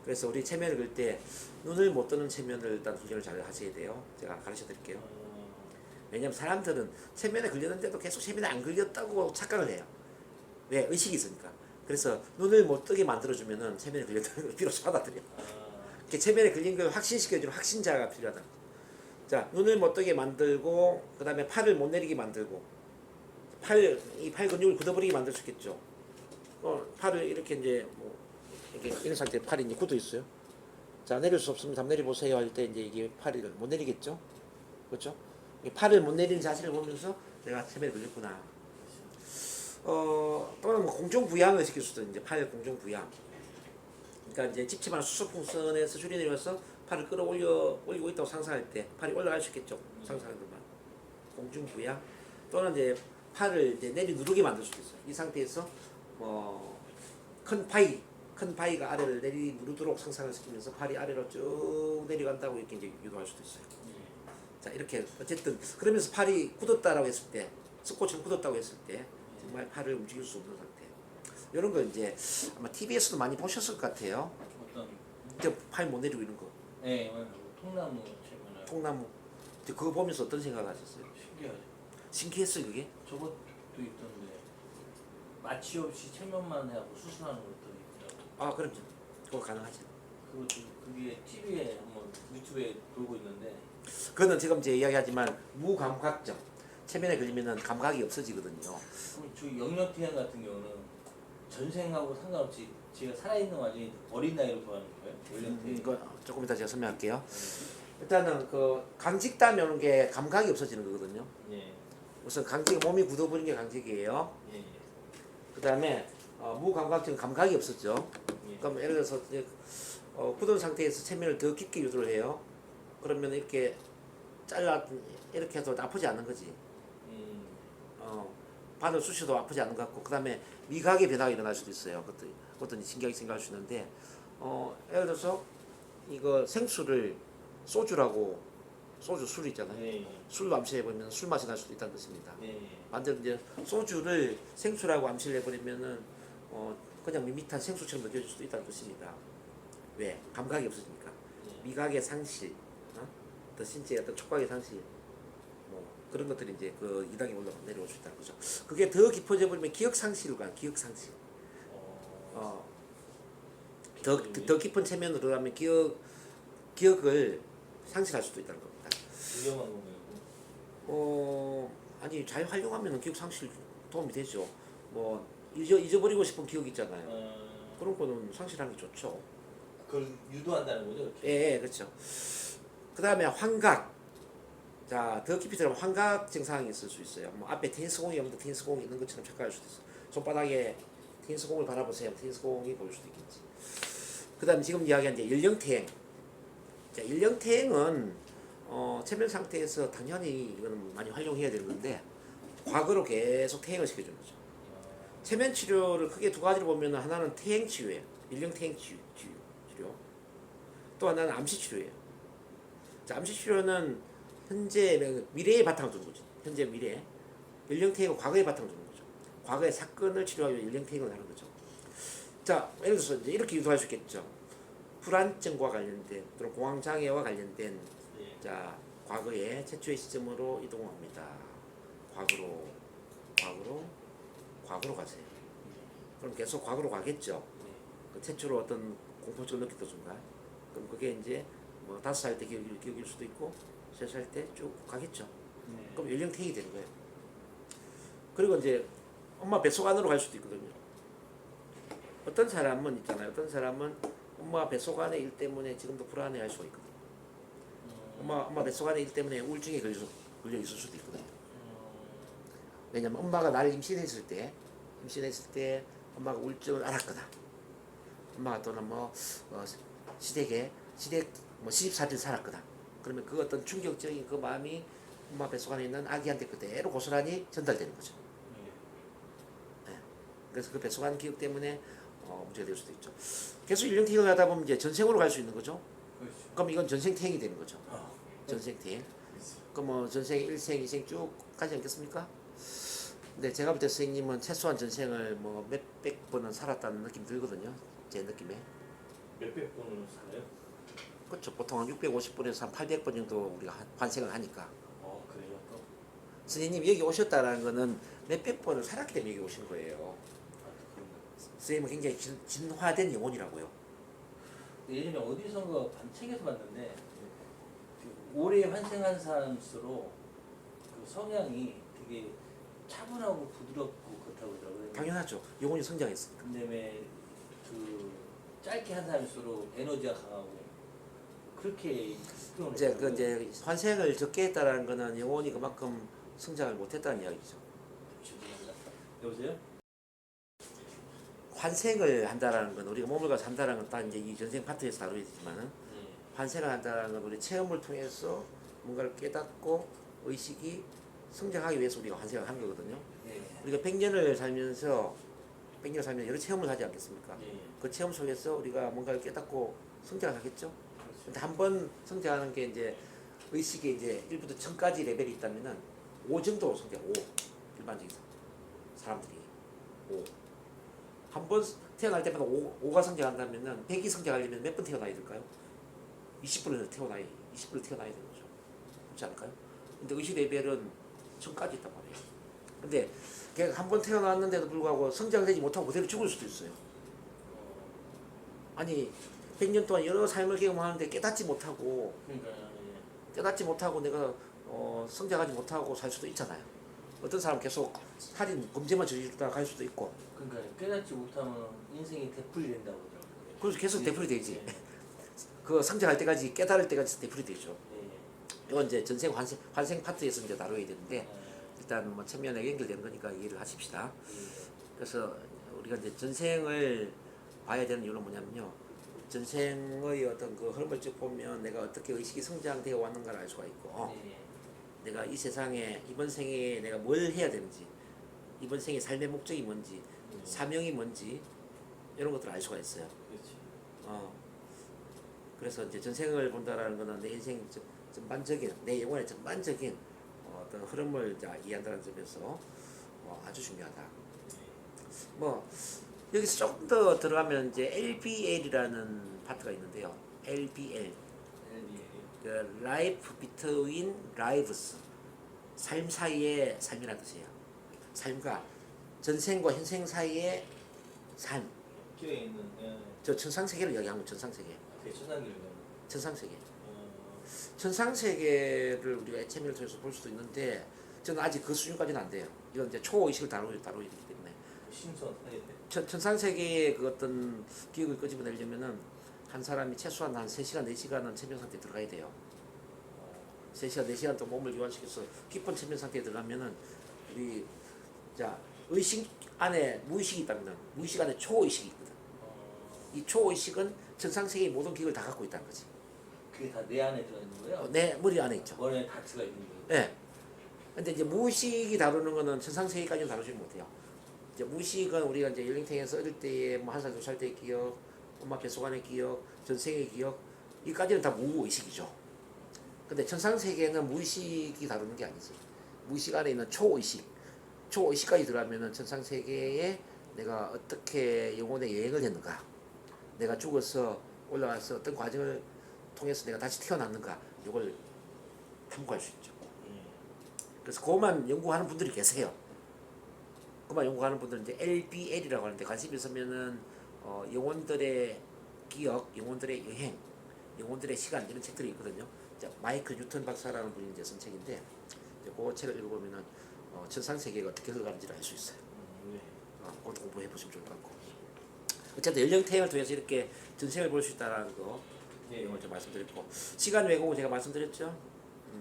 그래서 우리 체면을 그릴 때 눈을 못 뜨는 체면을 일단 훈련을 잘 하셔야 돼요. 제가 가르쳐 드릴게요. 왜냐면 사람들은 체면에 걸렸는데도 계속 체면에 안 걸렸다고 착각을 해요. 왜? 의식이 있으니까. 그래서 눈을 못 뜨게 만들어주면은 체면에 걸렸다는 걸 비로소 받아들여요. 체면에 걸린 걸 확신시켜주는 확신자가 필요하다. 자, 눈을 못 뜨게 만들고, 그 다음에 팔을 못 내리게 만들고, 이 팔 근육을 굳어버리게 만들 수 있겠죠. 팔을 이렇게 이제 뭐 이렇게 이런 상태에 팔이 이제 굳어 있어요. 자, 내릴 수 없으면 한번 내려보세요 할 때 이제 이게 팔을 못 내리겠죠. 그렇죠? 팔을 못 내리는 자세를 보면서 내가 체면에 걸렸구나. 또는 뭐 공중부양을 시킬 수도 있는데 팔 공중부양. 그러니까 이제 찝찝한 수소풍선에서 줄이 내려와서 팔을 올리고 있다고 상상할 때 팔이 올라갈 수 있겠죠. 상상하는 것만. 공중부양. 또는 이제 팔을 이제 내리 누르게 만들 수도 있어요. 이 상태에서 큰 큰 바위가 아래를 누르도록 상상을 시키면서 팔이 아래로 쭉 내려간다고 이렇게 이제 유도할 수도 있어요. 자 이렇게 어쨌든 그러면서 팔이 굳었다라고 했을 때, 스쿼트처럼 굳었다고 했을 때 정말 팔을 움직일 수 없는 상태. 이런 거 이제 아마 TV에서도 많이 보셨을 것 같아요. 어떤? 이제 팔 못 내리고 있는 거. 네, 통나무 채면 통나무. 이제 그거 보면서 어떤 생각하셨어요? 신기하죠. 신기했어요 그게? 저것도 있던데 마취 없이 체면만 하고 수술하는 것도 있더라고. 아 그럼요. 그거 가능하죠. 그것도 그게 TV에 한번 유튜브에 돌고 있는데. 그거는 지금 이제 이야기하지만 무감각증. 체면에 걸리면은 감각이 없어지거든요. 그럼 저 영역티행 같은 경우는 전생하고 상관없이 제가 살아있는 와중에 어린 나이로 돌아가는 거예요? 영역티행. 이거 조금 이따 제가 설명할게요. 일단은 그 강직담이 오는 게 감각이 없어지는 거거든요. 예. 우선 강직 몸이 굳어버리는 게 강직이에요. 예. 예. 그 다음에 무감각증 감각이 없었죠. 예. 그럼 예를 들어서 이제 굳은 상태에서 체면을 더 깊게 유도를 해요. 그러면 이렇게 잘라 이렇게 해도 아프지 않은 거지. 바늘 쑤셔도 아프지 않은 것 같고, 그 다음에 미각의 변화가 일어날 수도 있어요. 그것도 신기하게 생각할 수 있는데, 예를 들어서 이거 생수를 소주라고, 소주 술 있잖아요. 예. 술로 암시해버리면 술 맛이 날 수도 있다는 뜻입니다. 예. 반대로 이제 소주를 생수라고 암시를 해버리면은 그냥 밋밋한 생수처럼 느껴질 수도 있다는 뜻입니다. 왜? 감각이 없어지니까. 미각의 상실, 또 신체의 어떤 촉각의 상실, 뭐 그런 것들이 이제 그 이당에 올라 내려올 수 있다는 거죠. 그게 더 깊어져 버리면 기억 상실로 가요. 기억 상실. 더 깊은 체면으로 가면 기억을 상실할 수도 있다는 겁니다. 위험한 건가요? 아니 잘 활용하면 기억 상실 도움이 되죠. 뭐 잊어버리고 싶은 기억 있잖아요. 그런 거는 상실하는 게 좋죠. 그걸 유도한다는 거죠? 이렇게? 예, 그렇죠. 그 다음에 환각. 자, 더 깊이 들어가면 환각 증상이 있을 수 있어요. 뭐 앞에 테니스공이 없는데 테니스공이 있는 것처럼 착각할 수도 있어요. 손바닥에 테니스공을 바라보세요. 테니스공이 보일 수도 있겠지. 그 다음에 지금 이야기한 이제 연령태행. 자, 연령태행은 체면 상태에서 당연히 이거는 많이 활용해야 되는 건데 과거로 계속 퇴행을 시켜주는 거죠. 체면 치료를 크게 두 가지로 보면 하나는 퇴행 치료예요. 연령태행 치료. 또 하나는 암시 치료예요. 자, 암시 치료는 현재 미래의 바탕을 두는 거죠. 현재 미래. 연령태행은 과거의 바탕을 두는 거죠. 과거의 사건을 치료하기 위해 연령태행을 하는 거죠. 자, 예를 들어서 이제 이렇게 유도할 수 있겠죠. 불안증과 관련된 또는 공황장애와 관련된 자 과거의 최초의 시점으로 이동합니다. 과거로 가세요. 그럼 계속 과거로 가겠죠. 그 최초로 어떤 공포증을 느꼈던 순간. 그럼 그게 이제 뭐 5살 때 기억일 수도 있고 3살 때 쭉 가겠죠. 그럼 연령태행이 되는 거예요. 그리고 이제 엄마 뱃속 안으로 갈 수도 있거든요. 어떤 사람은 있잖아요. 어떤 사람은 엄마 뱃속 안의 일 때문에 지금도 불안해할 수가 있거든요. 엄마 뱃속 안의 일 때문에 우울증에 걸려 있을 수도 있거든요. 왜냐면 엄마가 나를 임신했을 때 엄마가 우울증을 앓았거나 엄마가 또는 시댁 시집살이를 살았거나 그러면 그 어떤 충격적인 그 마음이 엄마 뱃속 안에 있는 아기한테 그대로 고스란히 전달되는 거죠. 네. 그래서 그 뱃속 안 기억 때문에 문제가 될 수도 있죠. 계속 연령태행을 하다 보면 이제 전생으로 갈 수 있는 거죠. 그렇죠. 그럼 이건 전생태행이 되는 거죠. 전생태행. 그럼 뭐 전생 1생, 2생 쭉 가지 않겠습니까? 근데 제가 볼 때 선생님은 최소한 전생을 뭐 몇백 번은 살았다는 느낌이 들거든요. 제 느낌에. 몇백 번을 살아요? 그렇죠. 보통 한 650번에서 한 800번 정도 우리가 환생을 하니까. 그래요 또? 선생님 여기 오셨다라는 거는 몇백 번을 살았기 때문에 여기 오신 거예요. 선생님은 굉장히 진화된 영혼이라고요. 예전에 어디선가 책에서 봤는데 오래 환생한 사람일수록 그 성향이 되게 차분하고 부드럽고 그렇다고 그러더라고요. 당연하죠. 영혼이 성장했으니까. 근데 왜 그 짧게 한 사람일수록 에너지가 강하고 그렇게 이제 환생을 적게 했다라는 거는 영혼이 그만큼 성장을 못했다는 이야기죠. 죄송합니다. 여보세요? 환생을 한다라는 건 우리가 몸을 가서 한다라는 건 딱 이제 이 전생 파트에서 다루어야 되지만은 환생을 한다라는 건 우리 체험을 통해서 뭔가를 깨닫고 의식이 성장하기 위해서 우리가 환생을 한 거거든요. 우리가 100년을 살면서 100년 살면 여러 체험을 하지 않겠습니까? 예. 그 체험 속에서 우리가 뭔가를 깨닫고 성장을 하겠죠. 그렇죠. 근데 한 번 성장하는 게 이제 의식이 이제 1부터 1000까지 레벨이 있다면은 5 정도 성장, 5 일반적인 사람들이 5. 한 번 태어날 때마다 5가 성장한다면은 100이 성장하려면 몇 번 태어나야 될까요? 20번을 태어나야 20번을 태어나야 되는 거죠. 그렇지 않을까요? 근데 의식 레벨은 1000까지 있단 말이에요. 근데 걔가 한 번 태어났는데도 불구하고 성장되지 못하고 그대로 죽을 수도 있어요. 아니 100년 동안 여러 삶을 경험하는데 깨닫지 못하고 내가 성장하지 못하고 살 수도 있잖아요. 어떤 사람 계속 살인 범죄만 저지르다가 갈 수도 있고 그러니까 깨닫지 못하면 인생이 되풀이 된다고 그러더라고요. 그래서 계속 되풀이 되지. 예. 그 성장할 때까지 깨달을 때까지 되풀이 되죠. 예. 이건 이제 전생 환생 파트에서 이제 다뤄야 되는데 예. 일단 뭐 천면에 연결되는 거니까 이해를 하십시다. 예. 그래서 우리가 이제 전생을 봐야 되는 이유는 뭐냐면요. 전생의 어떤 그 흐름을 쭉 보면 내가 어떻게 의식이 성장되어 왔는가를 알 수가 있고 예. 내가 이 세상에 이번 생에 내가 뭘 해야 되는지 이번 생의 삶의 목적이 뭔지 사명이 뭔지 이런 것들을 알 수가 있어요. 그렇지. 그래서 이제 전생을 본다라는 거는 내 인생 전반적인 내 영혼의 전반적인 어떤 흐름을 이해한다는 점에서 아주 중요하다. 뭐 여기서 조금 더 들어가면 이제 LBL이라는 파트가 있는데요. LBL, 그 Life Between Lives, 삶 사이의 삶이라는 뜻이에요. 삶과 전생과 현생 사이의 삶. 기회에 있는 저 천상세계를 이야기하는 거예요. 천상세계. 대천상기를 천상세계. 천상세계를 우리가 HM을 통해서 볼 수도 있는데 저는 아직 그 수준까지는 안 돼요. 이건 이제 초의식을 다루기 때문에. 신선하게 천상세계의 그 어떤 기억을 끄집어내려면은 한 사람이 최소한 한 3시간, 4시간은 체면 상태에 들어가야 돼요. 3시간, 4시간 동안 몸을 이완시켜서 깊은 체면 상태에 들어가면은 우리 의식 안에 무의식이 있다면 무의식 안에 초의식이 있거든. 이 초의식은 천상세계의 모든 기억을 다 갖고 있다는 거지. 그게 다 내 안에 들어있는 거예요? 내 머리 안에 있죠. 머리에 다트가 있는 거예요? 네. 근데 이제 무의식이 다루는 거는 천상세계까지는 다루지 못해요. 이제 무의식은 우리가 이제 연령탱에서 어릴 때에 뭐 1살, 2살 때의 기억, 엄마 뱃속안의 기억, 전생의 기억, 이까지는 다 무의식이죠. 근데 천상세계는 무의식이 다루는 게 아니지. 무의식 안에 있는 초의식까지 들어가면은 천상세계에 내가 어떻게 영혼의 여행을 했는가, 내가 죽어서 올라와서 어떤 과정을 통해서 내가 다시 태어났는가, 이걸 탐구할 수 있죠. 그래서 그것만 연구하는 분들이 계세요. 그만 연구하는 분들은 이제 LBL이라고 하는데 관심이 있으면은 영혼들의 기억, 영혼들의 여행, 영혼들의 시간 이런 책들이 있거든요. 마이클 뉴턴 박사라는 분이 이제 쓴 책인데 그 책을 읽어보면은 천상세계가 어떻게 흘러가는지를 알 수 있어요. 그것도 공부해 보시면 좋을 것 같고. 어쨌든 연령대를 통해서 이렇게 전생을 볼 수 있다는 거 먼저 말씀드렸고, 시간 왜곡은 제가 말씀드렸죠.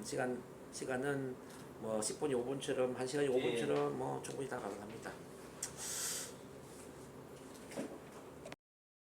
시간은 뭐 10분이 5분처럼 1시간이 5분처럼 뭐 충분히 다 가능합니다.